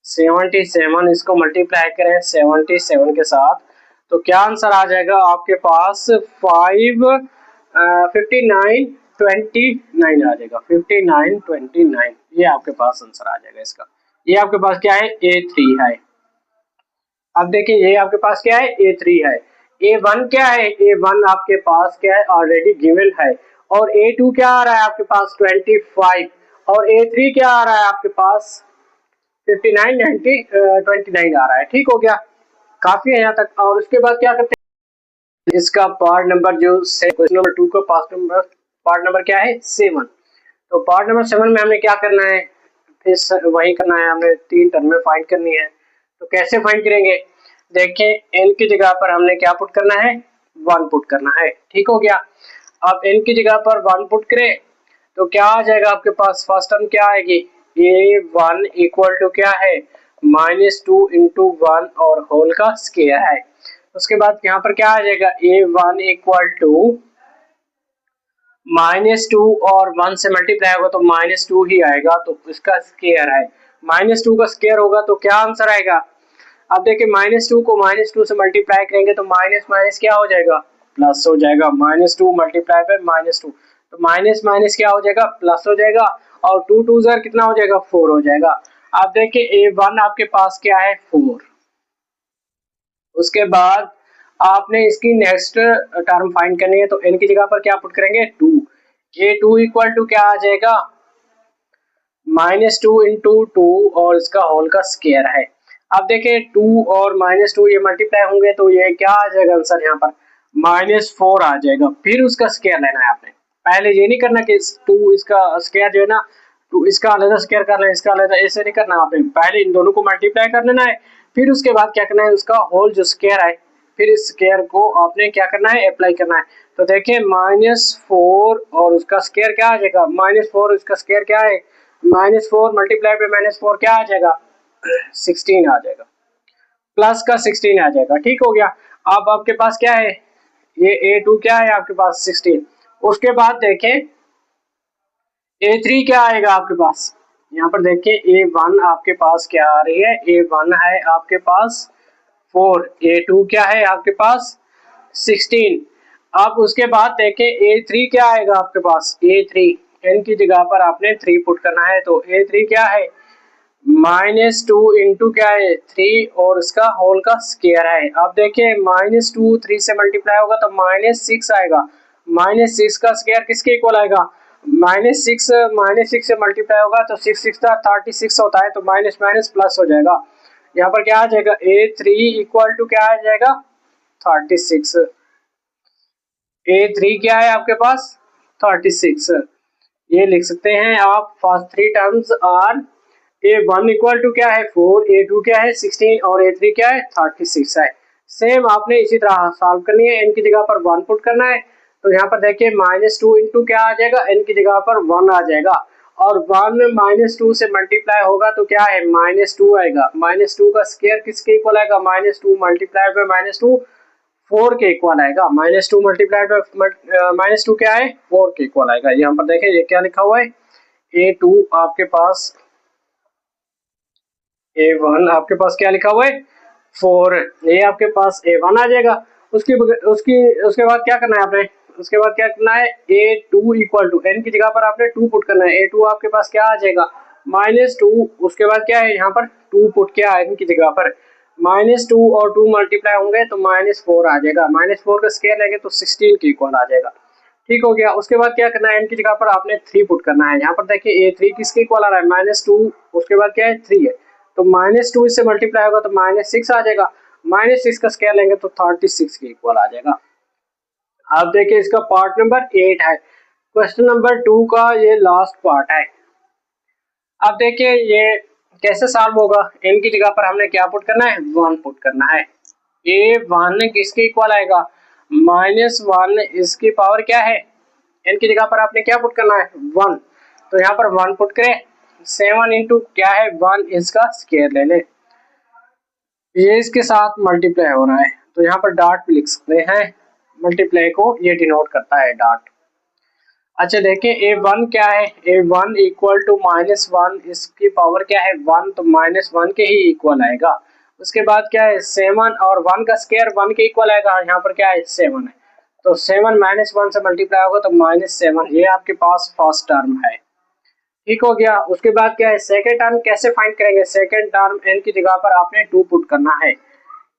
Speaker 1: 77। इसको मल्टीप्लाई करें 77 के साथ तो क्या आंसर आ जाएगा आपके पास 5929 आ जाएगा 5929। ये आपके पास आंसर आ जाएगा इसका। ये आपके पास क्या है A3 है। अब देखिए ये आपके पास क्या है A3 है। A1 क्या है A1 आपके पास क्या है ऑलरेडी गिवन है और A2 क्या आ रहा है आपके पास 25 और A3 क्या आ रहा है आपके पास 29 आ रहा है, ठीक हो गया। काफी है यहाँ तक। और उसके बाद क्या करते हैं इसका पार्ट नंबर जो क्वेश्चन नंबर 2 का पार्ट नंबर क्या है 7। तो पार्ट नंबर 7 में हमें क्या करना है फिर वही करना है, हमें 3 टर्में फाइंड करनी है। तो कैसे फाइंड करेंगे देखें n की जगह पर हमने क्या पुट करना है 1 पुट करना है, ठीक हो गया। अब n की जगह पर 1 पुट करें तो क्या आ जाएगा आपके पास फर्स्ट टर्म क्या आएगी A1 इक्वल टू क्या है -2 इंटू 1 और होल का स्क्वायर है। उसके बाद यहाँ पर क्या आ जाएगा A1 इक्वल टू -2 और 1 से मल्टीप्लाई होगा तो -2 ही आएगा तो इसका स्क्वायर है। -2 का स्क्वायर होगा तो क्या आंसर आएगा। अब देखिए -2 को -2 से मल्टीप्लाई करेंगे तो माइनस माइनस क्या हो जाएगा प्लस हो जाएगा। -2 मल्टीप्लाई बाय -2 तो माइनस माइनस क्या हो जाएगा प्लस हो जाएगा और 2 2 ज़र कितना हो जाएगा 4 हो जाएगा। अब देखिए A1 आपके पास क्या है 4। उसके बाद आपने इसकी नेक्स्ट टर्म फाइंड करनी है तो n की जगह पर क्या पुट करेंगे 2। A2 इक्वल टू क्या आ जाएगा -2 इंटू 2 और इसका होल का स्क्वायर है। अब देखिए 2 और -2 ये मल्टीप्लाई होंगे तो ये क्या आ जाएगा आंसर यहाँ पर -4 आ जाएगा। फिर उसका स्क्वायर लेना है आपने, पहले ये नहीं करना कि 2 इसका स्क्वायर जो है ना तो इसका अलग स्क्वायर कर लें इसका अलग, ऐसे नहीं करना आपने, पहले इन दोनों को मल्टीप्लाई कर लेना है फिर उसके बाद क्या करना है उसका होल जो स्क्वायर है फिर इस स्क्वायर को आपने क्या करना है अप्लाई करना है। तो देखिए -4 और उसका स्क्वायर क्या आ जाएगा -4 इसका स्क्वायर क्या है -4 मल्टीप्लाई बाय -4 क्या आ जाएगा 16 आ जाएगा, प्लस का 16 आ जाएगा, ठीक हो गया। अब आपके पास क्या है ये A2 क्या है आपके पास 16। उसके बाद देखें A3 क्या आएगा आपके पास, यहाँ पर देखिए A1 आपके पास क्या आ रही है A1 है आपके पास 4, A2 क्या है आपके पास 16। अब उसके बाद देखें A3 क्या आएगा आपके पास A3 n की जगह पर आपने 3 पुट करना है तो A3 क्या है -2 इंटू क्या है 3 और इसका होल का स्क्वायर है। अब देखिए -2 3 से मल्टीप्लाई होगा तो -6 आएगा, -6 का स्क्वायर किसके इक्वल आएगा -6 से मल्टीप्लाई होगा तो 6 6 36 होता है तो माइनस माइनस प्लस हो जाएगा। यहाँ पर क्या आ जाएगा A3 इक्वल टू क्या आ जाएगा 36। A3 क्या है आपके पास 36, ये लिख सकते हैं आप। First three terms are A1 equal to क्या है 4, A2 क्या है 16 और A3 क्या है 36 है। सेम आपने इसी तरह सॉल्व करनी है, n की जगह पर 1 पुट करना है। तो यहाँ पर देखिए -2 इंटू क्या आ जाएगा, n की जगह पर 1 आ जाएगा और 1 -2 से मल्टीप्लाई होगा तो क्या है -2 आएगा। -2 का स्क्वायर किसके इक्वल आएगा, -2 मल्टीप्लाई बाय -2 4 के इक्वल आएगा। -2 मल्टीप्लाई बाय -2 क्या है 4 के इक्वल आएगा। यहाँ पर देखें ये क्या लिखा हुआ है, A2 आपके पास, A1 आपके पास क्या लिखा हुआ है 4, ये आपके पास A1 आ जाएगा। उसके बाद क्या करना है आपने, उसके बाद क्या करना है A2 इक्वल टू n की जगह पर आपने 2 पुट करना है। A2 आपके पास क्या आ जाएगा -2, उसके बाद क्या है यहाँ पर 2 पुट किया n की जगह पर, -2 और 2 मल्टीप्लाई होंगे तो -4 आ जाएगा। -4 का स्क्वायर लेंगे तो 16 के इक्वल आ जाएगा। ठीक हो गया। उसके बाद क्या करना है, n की जगह पर आपने 3 पुट करना है। यहाँ पर देखिए A3 किसके इक्वल आ रहा है -2, उसके बाद क्या है 3 है तो -2 इससे मल्टीप्लाई होगा तो -6 आ जाएगा। -6 का स्क्वायर लेंगे तो 36 के इक्वल आ जाएगा। आप देखिए इसका पार्ट नंबर 8 है। क्वेश्चन नंबर 2 का ये लास्ट पार्ट है। अब देखिए ये कैसे सॉल्व होगा, n की जगह पर हमने क्या पुट करना है 1 पुट करना है। A1 किसके इक्वल आएगा -1, इसकी पावर क्या है, n की जगह पर आपने क्या पुट करना है 1, तो यहाँ पर 1 पुट करें। 7 इंटू क्या है 1, इसका स्क्वायर ले ले, ये इसके साथ मल्टीप्लाई हो रहा है तो यहाँ पर डॉट भी लिख सकते हैं, मल्टीप्लाई को ये डिनोट करता है डॉट। अच्छा देखिए A1 क्या है, A1 इक्वल टू -1, इसकी पावर क्या है 1, तो -1 के ही इक्वल आएगा। उसके बाद क्या है 7 और 1 का स्क्वायर 1 के इक्वल आएगा, यहाँ पर क्या है 7 है तो 7 -1 से मल्टीप्लाई होगा तो -7, ये आपके पास फर्स्ट टर्म है। ठीक हो गया। उसके बाद क्या है सेकंड टर्म कैसे फाइंड करेंगे, सेकंड टर्म n की जगह पर आपने 2 पुट करना है।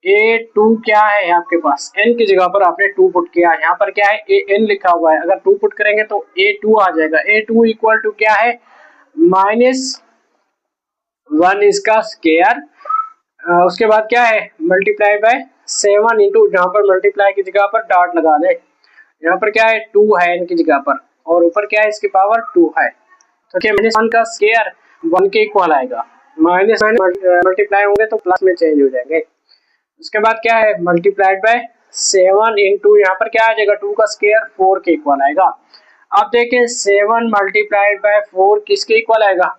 Speaker 1: A2 क्या है आपके पास, n की जगह पर आपने 2 पुट किया, यहाँ पर क्या है an लिखा हुआ है, अगर 2 पुट करेंगे तो A2 आ जाएगा। A2 इक्वल टू क्या है -1 इसका स्क्वायर, उसके बाद क्या है मल्टीप्लाई बाय 7 इंटू, जहाँ पर मल्टीप्लाई की जगह पर डॉट लगा दे, यहाँ पर क्या है 2 है n की जगह पर और ऊपर क्या है इसकी पावर 2 है तो क्या -1 का स्क्वायर 1 के इक्वल आएगा। माइनस मल्टीप्लाई होंगे तो प्लस में चेंज हो जाएंगे। उसके बाद क्या है मल्टीप्लाइड बाय 7 इंटू, यहाँ पर क्या आ जाएगा 2 का स्क्वायर 4 के इक्वल आएगा। अब देखें 7 मल्टीप्लाइड बाय 4 किसके इक्वल आएगा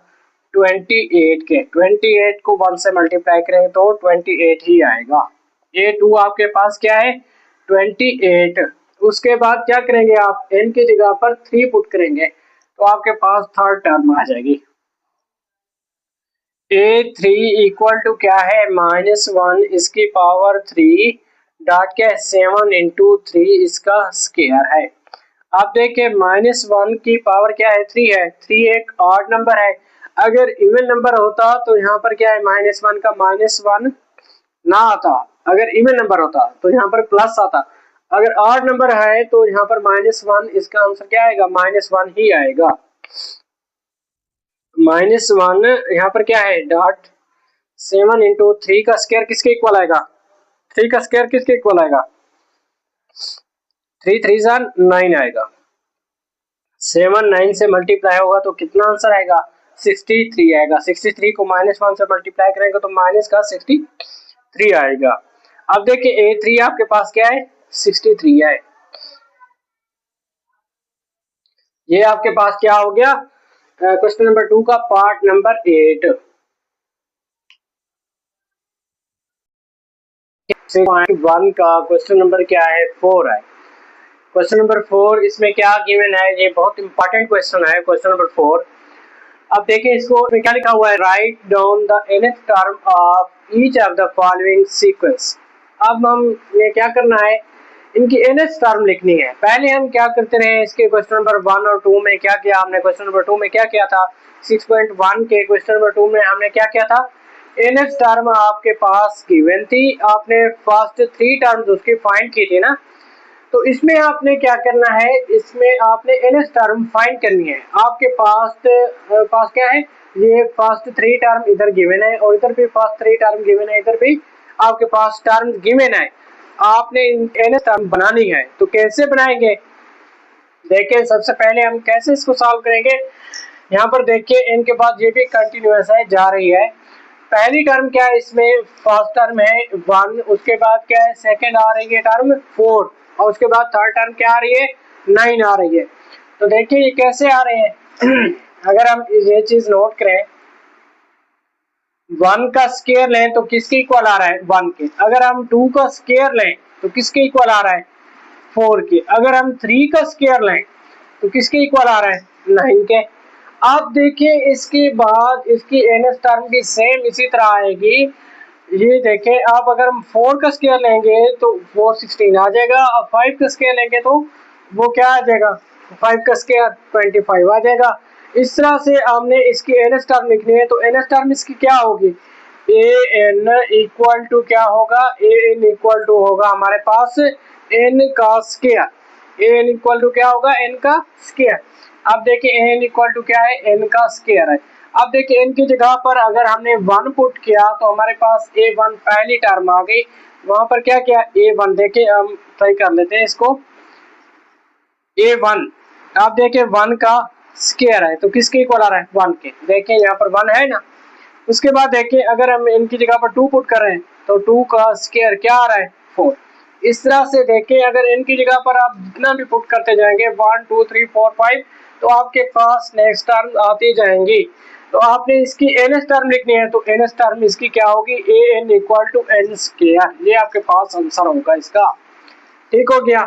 Speaker 1: 28 के, 28 को 1 से मल्टीप्लाई करेंगे तो 28 ही आएगा। A2 आपके पास क्या है 28। उसके बाद क्या करेंगे आप n की जगह पर 3 पुट करेंगे तो आपके पास थर्ड टर्म आ जाएगी। A3 इक्वल टू क्या है -1, इसकी पावर 3 डॉट क्या है 7 इंटू 3 इसका स्क्वायर है। आप देखिए -1 की पावर क्या है 3 है, 3 एक ऑड नंबर है, अगर इवन नंबर होता तो यहाँ पर क्या है -1 का -1 ना आता, अगर इवन नंबर होता तो यहाँ पर प्लस आता, अगर ऑड नंबर है तो यहाँ पर -1, इसका आंसर क्या आएगा -1 ही आएगा। -1 यहाँ पर क्या है डॉट 7 इंटू 3 का स्क्वायर किसके इक्वल आएगा, 3 का स्क्वायर किसके इक्वल आएगा 3 3 9 आएगा। 7 9 से मल्टीप्लाई होगा तो कितना आंसर आएगा 63 आएगा। 63 को -1 से मल्टीप्लाई करेंगे तो माइनस का 63 आएगा। अब देखिए A3 आपके पास क्या है 63 है, ये आपके पास क्या हो गया क्वेश्चन नंबर 2 का पार्ट नंबर 8। 1 का क्वेश्चन नंबर क्या है 4 है। क्वेश्चन नंबर 4 इसमें क्या गिवन है, ये बहुत इंपॉर्टेंट क्वेश्चन है क्वेश्चन नंबर 4। अब देखिए इसको क्या लिखा हुआ है, write down the nth term of each of the following sequence. अब हम ये क्या करना है इनकी nth टर्म लिखनी है। पहले हम क्या करते रहे इसके क्वेश्चन नंबर 1 और 2 में क्या किया हमने, क्वेश्चन नंबर 2 में क्या किया था 6.1 के क्वेश्चन नंबर 2 में हमने क्या किया था nth टर्म आपके पास गिवन थी, आपने फर्स्ट 3 टर्म्स उसकी फाइंड की थी ना, तो इसमें आपने क्या करना है, इसमें आपने nth टर्म फाइंड करनी है। आपके पास क्या है, ये फर्स्ट 3 टर्म इधर गिवन है और इधर भी फर्स्ट 3 टर्म गिवन है, इधर भी आपके पास टर्म गिवन है। आपने एन टर्म बनानी है तो कैसे बनाएंगे, देखिए सबसे पहले हम कैसे इसको सॉल्व करेंगे। यहाँ पर देखिए एन के बाद ये भी कंटिन्यूअस है, जा रही है। पहली टर्म क्या है इसमें, फर्स्ट टर्म है 1, उसके बाद क्या है सेकंड आ रही है टर्म 4, और उसके बाद थर्ड टर्म क्या आ रही है 9 आ रही है। तो देखिए ये कैसे आ रहे हैं अगर हम ये चीज नोट करें, 1 का स्क्वायर लें तो किसके इक्वल आ रहा है 1 के, अगर हम 2 का स्क्वायर लें तो किसके इक्वल आ रहा है 4 के, अगर हम 3 का स्क्वायर लें तो किसके इक्वल आ रहा है 9 के। अब देखिए इसके बाद इसकी एनएस टर्म भी सेम इसी तरह आएगी। ये देखें आप, अगर हम 4 का स्क्वायर लेंगे तो 4 16 आ जाएगा, और 5 का स्क्वायर लेंगे तो वो क्या आ जाएगा 5 का स्क्वायर 25 आ जाएगा। इस तरह से हमने इसकी एनएस टर्म लिखनी है, तो एनएस टर्म इसकी क्या होगी, ए एन इक्वल टू क्या होगा, ए एन इक्वल टू होगा हमारे पास एन का स्क्वायर, ए एन इक्वल टू क्या होगा एन का स्क्वायर। अब देखिए एन इक्वल टू क्या है एन का स्क्वायर है। अब देखिए एन की जगह पर अगर हमने 1 पुट किया तो हमारे पास a1 पहली टर्म आ गई, वहां पर क्या किया a1, देखिए हम ट्राई कर लेते हैं इसको a1। आप देखिए 1 का स्क्वायर है तो किसके इक्वल आ रहा है 1 के, देखिए यहाँ पर 1 है ना। उसके बाद देखिए अगर हम इनकी जगह पर 2 पुट कर रहे हैं तो 2 का स्क्वायर क्या आ रहा है 4। इस तरह से देखिए अगर इनकी जगह पर आप जितना भी पुट करते जाएंगे 1 2 3 4 5 तो आपके पास नेक्स्ट टर्म आती जाएंगी। तो आपने इसकी एनएस टर्म लिखनी है तो एनएस टर्म इसकी क्या होगी A N equal to N square, ये आपके पास आंसर होगा इसका। ठीक हो गया।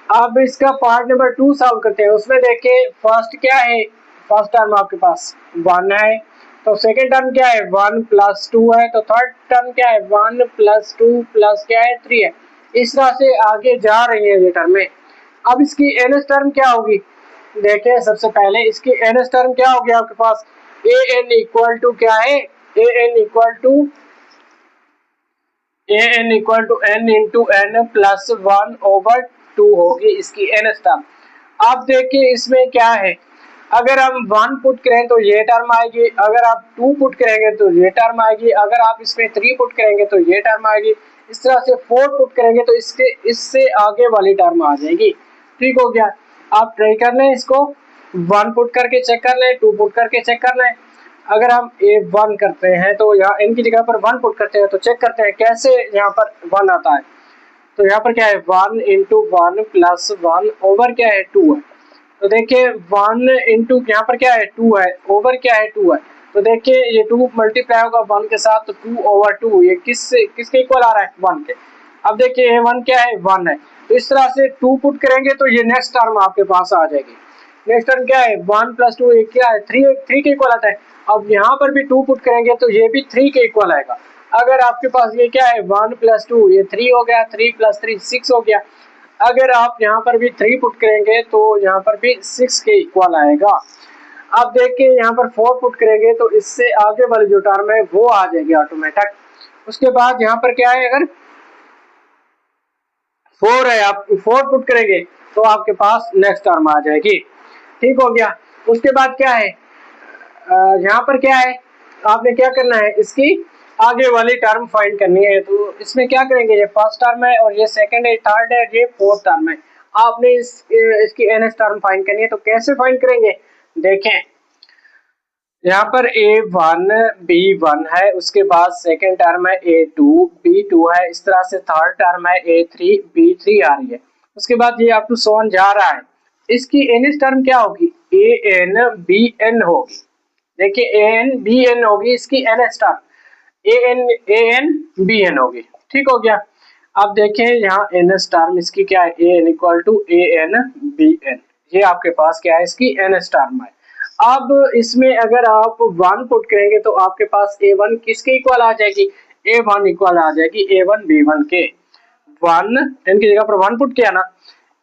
Speaker 1: अब इसका पार्ट नंबर 2 सॉल्व करते हैं। उसमें देखिए फर्स्ट क्या है, फर्स्ट टर्म आपके पास 1 है, तो सेकेंड टर्म क्या है 1 प्लस 2 है, तो थर्ड टर्म क्या है 1 प्लस 2 प्लस क्या है 3 है। इस तरह से आगे जा रही है ये टर्में। अब इसकी एनएस टर्म क्या होगी, देखिए सबसे पहले इसकी एनएस टर्म क्या होगी आपके पास, ए एन इक्वल टू क्या है A N equal to N into N plus 1 over 2 होगी इसकी एनएस टर्म। अब देखिए इसमें क्या है, अगर हम 1 पुट करें तो ये टर्म आएगी, अगर आप 2 पुट करेंगे तो ये टर्म आएगी, अगर आप इसमें 3 पुट करेंगे तो ये टर्म आएगी, इस तरह से 4 पुट करेंगे तो इससे आगे वाली टर्म आ जाएगी। ठीक हो गया। आप ट्राई कर लें इसको, 1 पुट करके चेक कर लें, 2 पुट करके चेक कर लें। अगर हम A1 करते हैं तो यहाँ इनकी जगह पर 1 पुट करते हैं तो चेक करते हैं कैसे यहाँ पर 1 आता है। तो यहाँ पर क्या है 1 इंटू 1 प्लस 1 ओवर क्या है 2 है। तो देखिए 1 इंटू यहाँ पर क्या है 2 है, ओवर क्या है 2 है। तो देखिए ये 2 मल्टीप्लाई होगा 1 के साथ, तो 2 ओवर 2 ये किसके इक्वल आ रहा है 1 के। अब देखिए ये 1 क्या है 1 है, तो इस तरह से 2 पुट करेंगे तो ये नेक्स्ट टर्म आपके पास आ जाएगी। नेक्स्ट टर्म क्या है 1 प्लस 2 क्या है 3 के इक्वल आता है। अब यहाँ पर भी 2 पुट करेंगे तो ये भी 3 के इक्वल आएगा। अगर आपके पास ये क्या है 1 प्लस 2 ये 3 हो गया, 3 प्लस 3 6 हो गया। अगर आप यहाँ पर भी 3 पुट करेंगे तो यहाँ पर भी 6 के इक्वल आएगा। अब देखिए यहाँ पर 4 पुट करेंगे तो इससे आगे वाली जो टर्म है वो आ जाएगी ऑटोमेटिक। उसके बाद यहाँ पर क्या है, अगर 4 है आप 4 पुट करेंगे तो आपके पास नेक्स्ट टर्म आ जाएगी। ठीक हो गया। उसके बाद क्या है, यहाँ पर क्या है, आपने क्या करना है इसकी आगे वाली टर्म फाइंड करनी है। तो इसमें क्या करेंगे, ये फर्स्ट टर्म है और ये सेकंड है, थर्ड है, ये फोर्थ टर्म है। आपने इसकी एनएस टर्म फाइंड करनी है। तो कैसे फाइंड करेंगे, देखें यहाँ पर A1 B1 है, उसके बाद सेकंड टर्म है A2 B2 है, इस तरह से थर्ड टर्म है A3 B3 आ रही है। उसके बाद ये अप टू सो ऑन जा रहा है। इसकी एनएस टर्म क्या होगी AN BN होगी। देखिए AN BN होगी इसकी एनएस टर्म, AN BN होगी। ठीक हो गया। अब देखिए यहाँ एनएस टर्म इसकी क्या है AN equal to AN BN, ये आपके पास क्या है इसकी एनएस टर्म है। अब इसमें अगर आप 1 पुट करेंगे तो आपके पास A1 किसके इक्वल आ जाएगी, A1 इक्वल आ जाएगी A1 B1 के। 1 इनकी जगह पर 1 पुट किया ना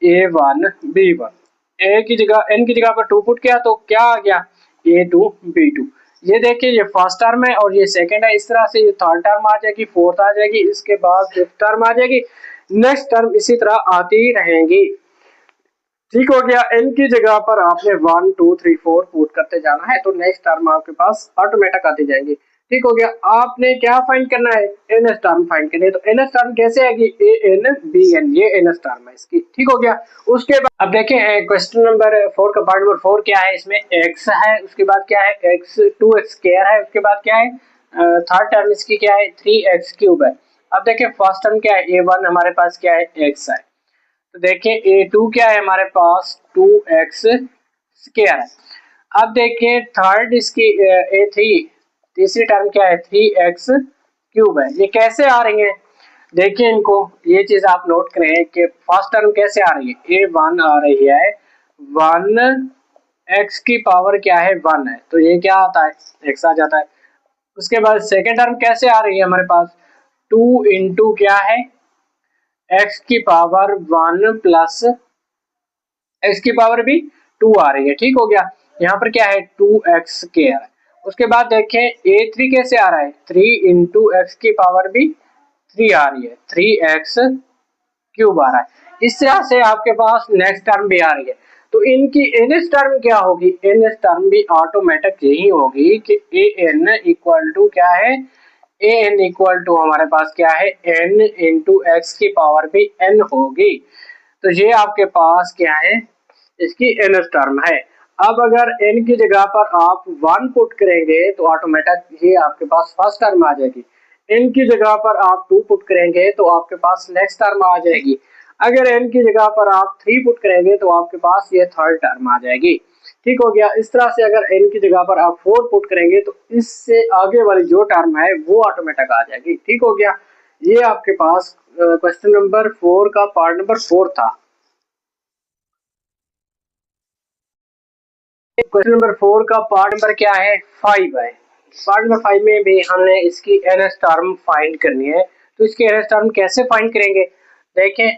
Speaker 1: A1 B1, ए की जगह n की जगह पर 2 पुट किया तो क्या आ गया A2 B2। ये देखिए ये फर्स्ट टर्म है और ये सेकंड है, इस तरह से ये थर्ड टर्म आ जाएगी, फोर्थ आ जाएगी, इसके बाद फिफ्थ टर्म आ जाएगी, नेक्स्ट टर्म इसी तरह आती रहेंगी। ठीक हो गया। n की जगह पर आपने 1 2 3 4 पुट करते जाना है तो नेक्स्ट टर्म आपके पास ऑटोमेटिक आती जाएंगी। ठीक हो गया। आपने क्या फाइंड करना है, एन एस टर्म फाइंड करनी है। तो एन एस टर्म कैसे आएगी, ए एन बी एन, ये एन एस टर्म है इसकी। ठीक हो गया। उसके बाद अब देखें क्वेश्चन नंबर 4 का पार्ट नंबर 4 क्या है, इसमें एक्स है, उसके बाद क्या है एक्स 2x स्क्वायर है, उसके बाद क्या है थर्ड टर्म इसकी क्या है 3x क्यूब है। अब देखें फर्स्ट टर्म क्या है, ए वन हमारे पास क्या है एक्स है, तो देखिए ए टू क्या है हमारे पास 2x स्क्वायर है। अब देखिए थर्ड इसकी ए थ्री, तीसरी टर्म क्या है 3x क्यूब है। ये कैसे आ रही है, देखिए इनको, ये चीज आप नोट करें कि फर्स्ट टर्म कैसे आ रही है, ए वन आ रही है 1x की पावर क्या है 1 है, तो ये क्या आता है x आ जाता है। उसके बाद सेकेंड टर्म कैसे आ रही है हमारे पास 2 इंटू क्या है x की पावर 1 प्लस x की पावर भी 2 आ रही है। ठीक हो गया। यहाँ पर क्या है 2x स्क्वायर है। उसके बाद देखें a3 कैसे आ रहा है 3 इंटू एक्स की पावर भी 3 आ रही है, 3x क्यूब आ रहा है। इस तरह से आपके पास नेक्स्ट टर्म भी आ रही है। तो इनकी एनएस टर्म क्या होगी, एनएस टर्म भी ऑटोमेटिक यही होगी कि ए एन इक्वल टू क्या है, ए एन इक्वल टू हमारे पास क्या है n इंटू एक्स की पावर भी n होगी। तो ये आपके पास क्या है इसकी एनएस टर्म है। अब अगर n की जगह पर आप 1 पुट करेंगे तो ऑटोमेटिक ये आपके पास फर्स्ट टर्म आ जाएगी। n की जगह पर आप 2 पुट करेंगे तो आपके पास नेक्स्ट टर्म आ जाएगी। अगर n की जगह पर आप 3 पुट करेंगे तो आपके पास ये थर्ड टर्म आ जाएगी। ठीक हो गया। इस तरह से अगर n की जगह पर आप 4 पुट करेंगे तो इससे आगे वाली जो टर्म है वो ऑटोमेटिक आ जाएगी। ठीक हो गया। ये आपके पास क्वेश्चन नंबर 4 का पार्ट नंबर 4 था। क्वेश्चन नंबर 4 का पार्ट नंबर क्या है 5 है। पार्ट नंबर 5 में भी हमने इसकी एनएस टर्म फाइंड करनी है। तो इसकी एनएस टर्म कैसे फाइंड करेंगे, देखें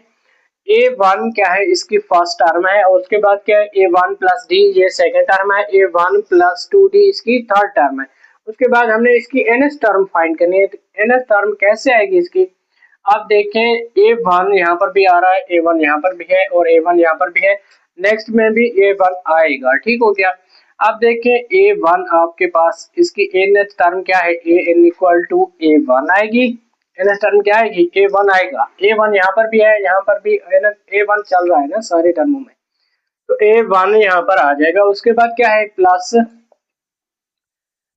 Speaker 1: a1 क्या है इसकी फर्स्ट टर्म है और उसके बाद क्या है a1 प्लस डी ये सेकेंड टर्म है, a1 प्लस 2d इसकी थर्ड टर्म है। उसके बाद हमने इसकी एनएस टर्म फाइंड करनी है। तो एनएस टर्म कैसे आएगी इसकी, आप देखें a1 यहाँ पर भी आ रहा है, a1 यहाँ पर भी है और a1 यहाँ पर भी है, नेक्स्ट में भी a1 आएगा। ठीक हो गया। अब देखें a1 आपके पास इसकी nth टर्म क्या है, an इक्वल टू a1 आएगी, nth टर्म क्या आएगी a1 आएगा, a1 यहाँ पर भी है, यहाँ पर भी a1 चल रहा है ना सारे टर्मों में, तो a1 यहाँ पर आ जाएगा। उसके बाद क्या है प्लस,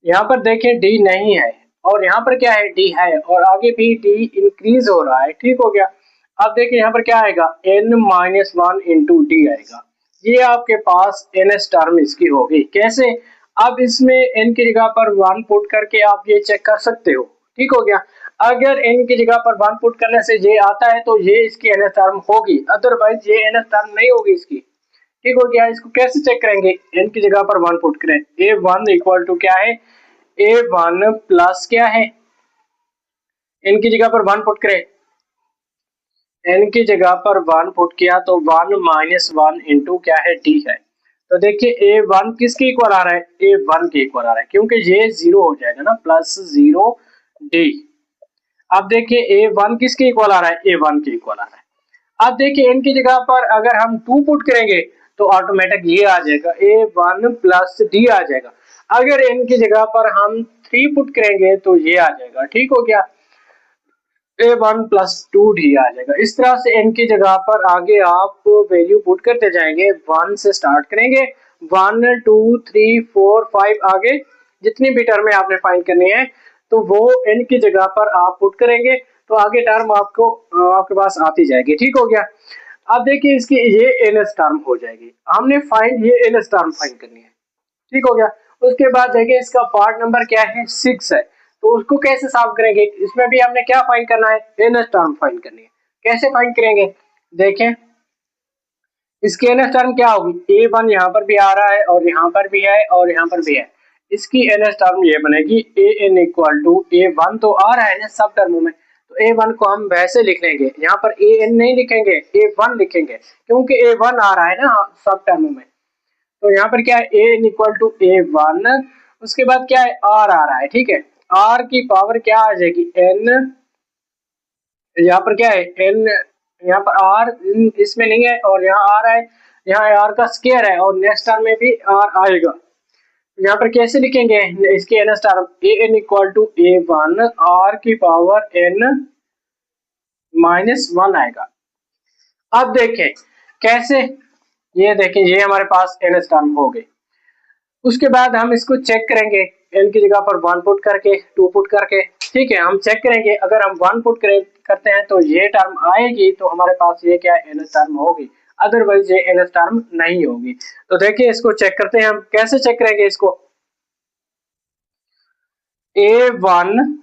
Speaker 1: यहाँ पर देखें d नहीं है और यहाँ पर क्या है d है और आगे भी d इंक्रीज हो रहा है। ठीक हो गया। अब देखिए यहाँ पर क्या आएगा n माइनस 1 इंटू डी आएगा। ये आपके पास ns टर्म इसकी होगी। कैसे, अब इसमें n की जगह पर 1 पुट करके आप ये चेक कर सकते हो। ठीक हो गया। अगर n की जगह पर 1 पुट करने से ये आता है तो ये इसकी ns टर्म होगी, अदरवाइज ये ns टर्म नहीं होगी इसकी। ठीक हो गया। इसको कैसे चेक करेंगे, n की जगह पर 1 पुट करें, a1 इक्वल टू क्या है a1 प्लस क्या है, n की जगह पर 1 पुट करें, n की जगह पर 1 पुट किया तो 1 माइनस 1 इंटू क्या है d है। तो देखिए a1 किसके इक्वल आ रहा है, a1 के इक्वल आ रहा है क्योंकि ये 0 हो जाएगा ना, प्लस 0 d। अब देखिए a1 किसके इक्वल आ रहा है, a1 के इक्वल आ रहा है। अब देखिए n की जगह पर अगर हम 2 पुट करेंगे तो ऑटोमेटिक ये आ जाएगा a1 प्लस d आ जाएगा। अगर n की जगह पर हम 3 पुट करेंगे तो ये आ जाएगा। ठीक हो गया, a1 प्लस 2d आ जाएगा। इस तरह से n की जगह पर आगे आप वैल्यू पुट करते जाएंगे, 1 से स्टार्ट करेंगे, 1 2 3 4 5 आगे जितनी भी टर्में आपने फाइंड करनी है तो वो n की जगह पर आप पुट करेंगे तो आगे टर्म आपको आपके पास आती जाएगी। ठीक हो गया। अब देखिए इसकी ये ns टर्म हो जाएगी, हमने फाइंड ये ns टर्म फाइंड करनी है। ठीक हो गया। उसके बाद देखिए इसका पार्ट नंबर क्या है 6 है, तो उसको कैसे सॉल्व करेंगे, इसमें भी हमने क्या फाइंड करना है एनएस टर्म फाइंड करनी है। कैसे फाइंड करेंगे, देखें इसकी एनएस टर्म क्या होगी, a1 यहाँ पर भी आ रहा है और यहाँ पर भी है और यहाँ पर भी है, इसकी एनएस टर्म ये बनेगी an इक्वल टू a1 तो आ रहा है ना सब टर्मों में, तो a1 को हम वैसे लिख लेंगे, यहाँ पर an नहीं लिखेंगे a1 लिखेंगे क्योंकि a1 आ रहा है ना सब टर्मों में। तो यहाँ पर क्या है an इक्वल टू a1, उसके बाद क्या है r आ रहा है। ठीक है, r की पावर क्या आ जाएगी n, यहाँ पर क्या है n, यहाँ पर r इसमें नहीं है और यहाँ r है, यहाँ r का स्क्वायर है और नेक्स्ट टर्म में भी r आएगा। यहाँ पर कैसे लिखेंगे इसके N star, A N equal to A one R की पावर एन माइनस वन आएगा। अब देखें कैसे, ये देखें ये हमारे पास एन स्टार हो गए। उसके बाद हम इसको चेक करेंगे एन की जगह पर 1 पुट करके 2 पुट करके, ठीक है। हम चेक करेंगे अगर हम 1 पुट करते हैं तो ये टर्म आएगी, तो हमारे पास ये क्या एन टर्म होगी, अदरवाइज ये एन टर्म नहीं होगी। तो देखिए इसको चेक करते हैं हम, कैसे चेक करेंगे इसको। a1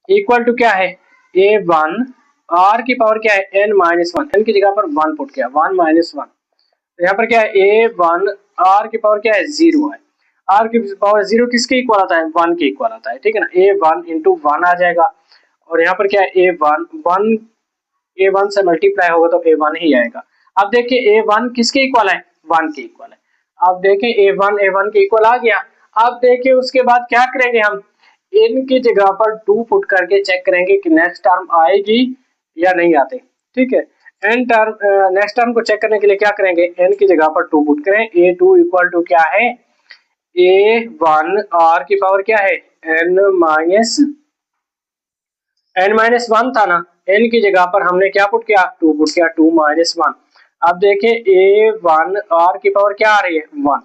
Speaker 1: इक्वल टू क्या है, a1 r की पावर क्या है n माइनस वन, एन की जगह पर 1 पुट किया 1 माइनस वन, यहाँ पर क्या है a1 r की पावर क्या है 0 है, r की पावर 0 किसके इक्वल आता है 1 के इक्वल आता है, ठीक है ना। a1 इंटू 1 आ जाएगा और यहाँ पर क्या है a1 से मल्टीप्लाई होगा तो a1 ही आएगा। अब देखिए a1 किसके इक्वल है 1 के इक्वल है। अब देखिए a1 के इक्वल आ गया। अब देखिए उसके बाद क्या करेंगे हम, n की जगह पर 2 पुट करके चेक करेंगे कि नेक्स्ट टर्म आएगी या नहीं आती, ठीक है। नेक्स्ट टर्म को चेक करने के लिए क्या करेंगे, n की जगह पर 2 पुट करें, a2 इक्वल टू क्या है a1 r की पावर क्या है n माइनस वन था ना, n की जगह पर हमने क्या पुट किया 2 पुट किया 2 माइनस वन। अब देखिए a1 r की पावर क्या आ रही है 1,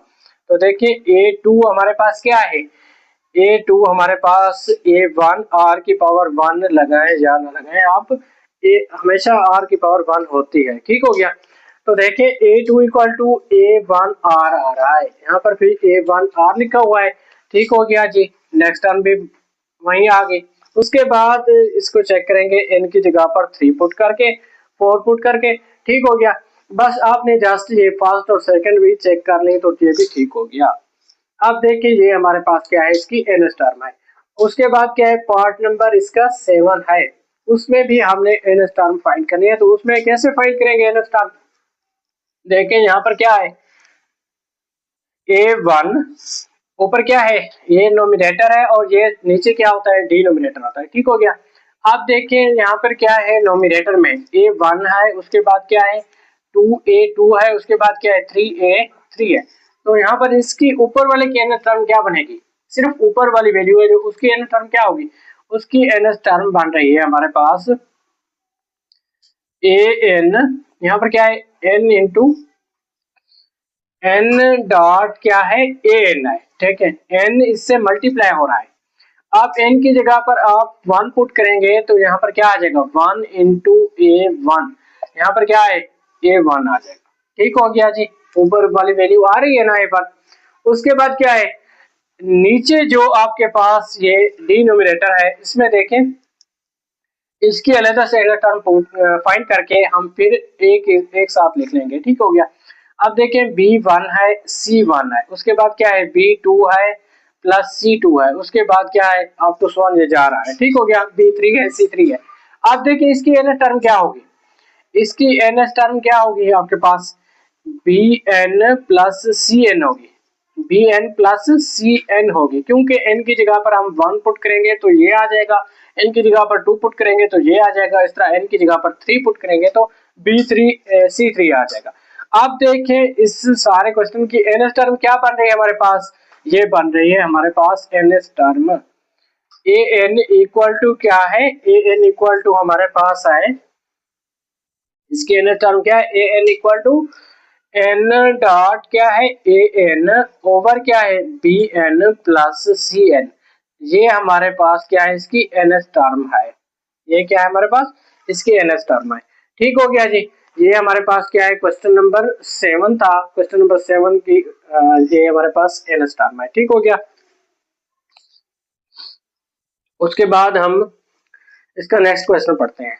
Speaker 1: तो देखिए a2 हमारे पास क्या है, a2 हमारे पास a1 r की पावर 1 लगाए या ना लगाए आप, हमेशा r की पावर 1 होती है, ठीक हो गया। तो देखिए a2 equal to a1 r आ रहा है, यहाँ पर फिर a1 r लिखा हुआ है, ठीक हो गया जी। नेक्स्ट टर्म भी वहीं आ गई। उसके बाद इसको चेक करेंगे n की जगह पर 3 पुट करके 4 पुट करके, ठीक हो गया। बस आपने जस्ट ये फर्स्ट और सेकंड भी चेक कर ली तो ये भी ठीक हो गया। अब देखिए ये हमारे पास क्या है इसकी एन स्टार है। उसके बाद क्या है पार्ट नंबर इसका 7 है, उसमें भी हमने एन स्टार फाइंड करनी है। तो उसमें कैसे फाइंड करेंगे एन स्टार, देखें यहाँ पर क्या है a1 ऊपर क्या है ये नोमिनेटर है और ये नीचे क्या होता है डिनोमिनेटर होता है, ठीक हो गया। अब देखिए यहाँ पर क्या है नोमिनेटर में a1 है, उसके बाद क्या है 2a2 है, उसके बाद क्या है 3a3 है। तो यहाँ पर इसकी ऊपर वाले की एन टर्म क्या बनेगी, सिर्फ ऊपर वाली वैल्यू है जो उसकी एन टर्म क्या होगी, उसकी एन टर्म बन रही है हमारे पास an, यहाँ पर क्या है n इंटू n डॉट क्या है an है, ठीक है। n इससे मल्टीप्लाई हो रहा है। आप n की जगह पर आप 1 पुट करेंगे तो यहाँ पर क्या आ जाएगा 1 इंटू a1, यहाँ पर क्या है a1 आ जाएगा, ठीक हो गया जी। ऊपर वाली वैल्यू आ रही है ना a1। उसके बाद क्या है नीचे जो आपके पास ये डिनोमिनेटर है इसमें देखें, इसकी अलग से टर्म फाइंड करके हम फिर एक साथ लिख लेंगे, ठीक हो गया। अब देखें B1 है C1 है, उसके बाद क्या है B2 है प्लस C2 है, उसके बाद क्या है अप टू वन ये जा रहा है, ठीक हो गया। B3 है C3 है। अब देखिए इसकी एन टर्म क्या होगी, इसकी एन टर्म क्या होगी आपके पास Bn प्लस Cn होगी, Bn प्लस Cn होगी, क्योंकि n की जगह पर हम 1 पुट करेंगे तो ये आ जाएगा, n की जगह पर 2 पुट करेंगे तो ये आ जाएगा, इस तरह n की जगह पर 3 पुट करेंगे तो B3 C3 आ जाएगा। अब देखें इस सारे क्वेश्चन की एन टर्म क्या बन रही है हमारे पास, ये बन रही है हमारे पास N term an equal to क्या है an इक्वल टू हमारे पास है इसकी एन टर्म क्या है an equal to n dot क्या है an ओवर क्या है bn प्लस cn, ये हमारे पास क्या है इसकी एन टर्म है, ये क्या है हमारे पास इसकी एन टर्म है, ठीक हो गया जी। ये हमारे पास क्या है क्वेश्चन नंबर 7 था, क्वेश्चन नंबर 7 की ये हमारे पास एन टर्म है, ठीक हो गया। उसके बाद हम इसका नेक्स्ट क्वेश्चन पढ़ते हैं।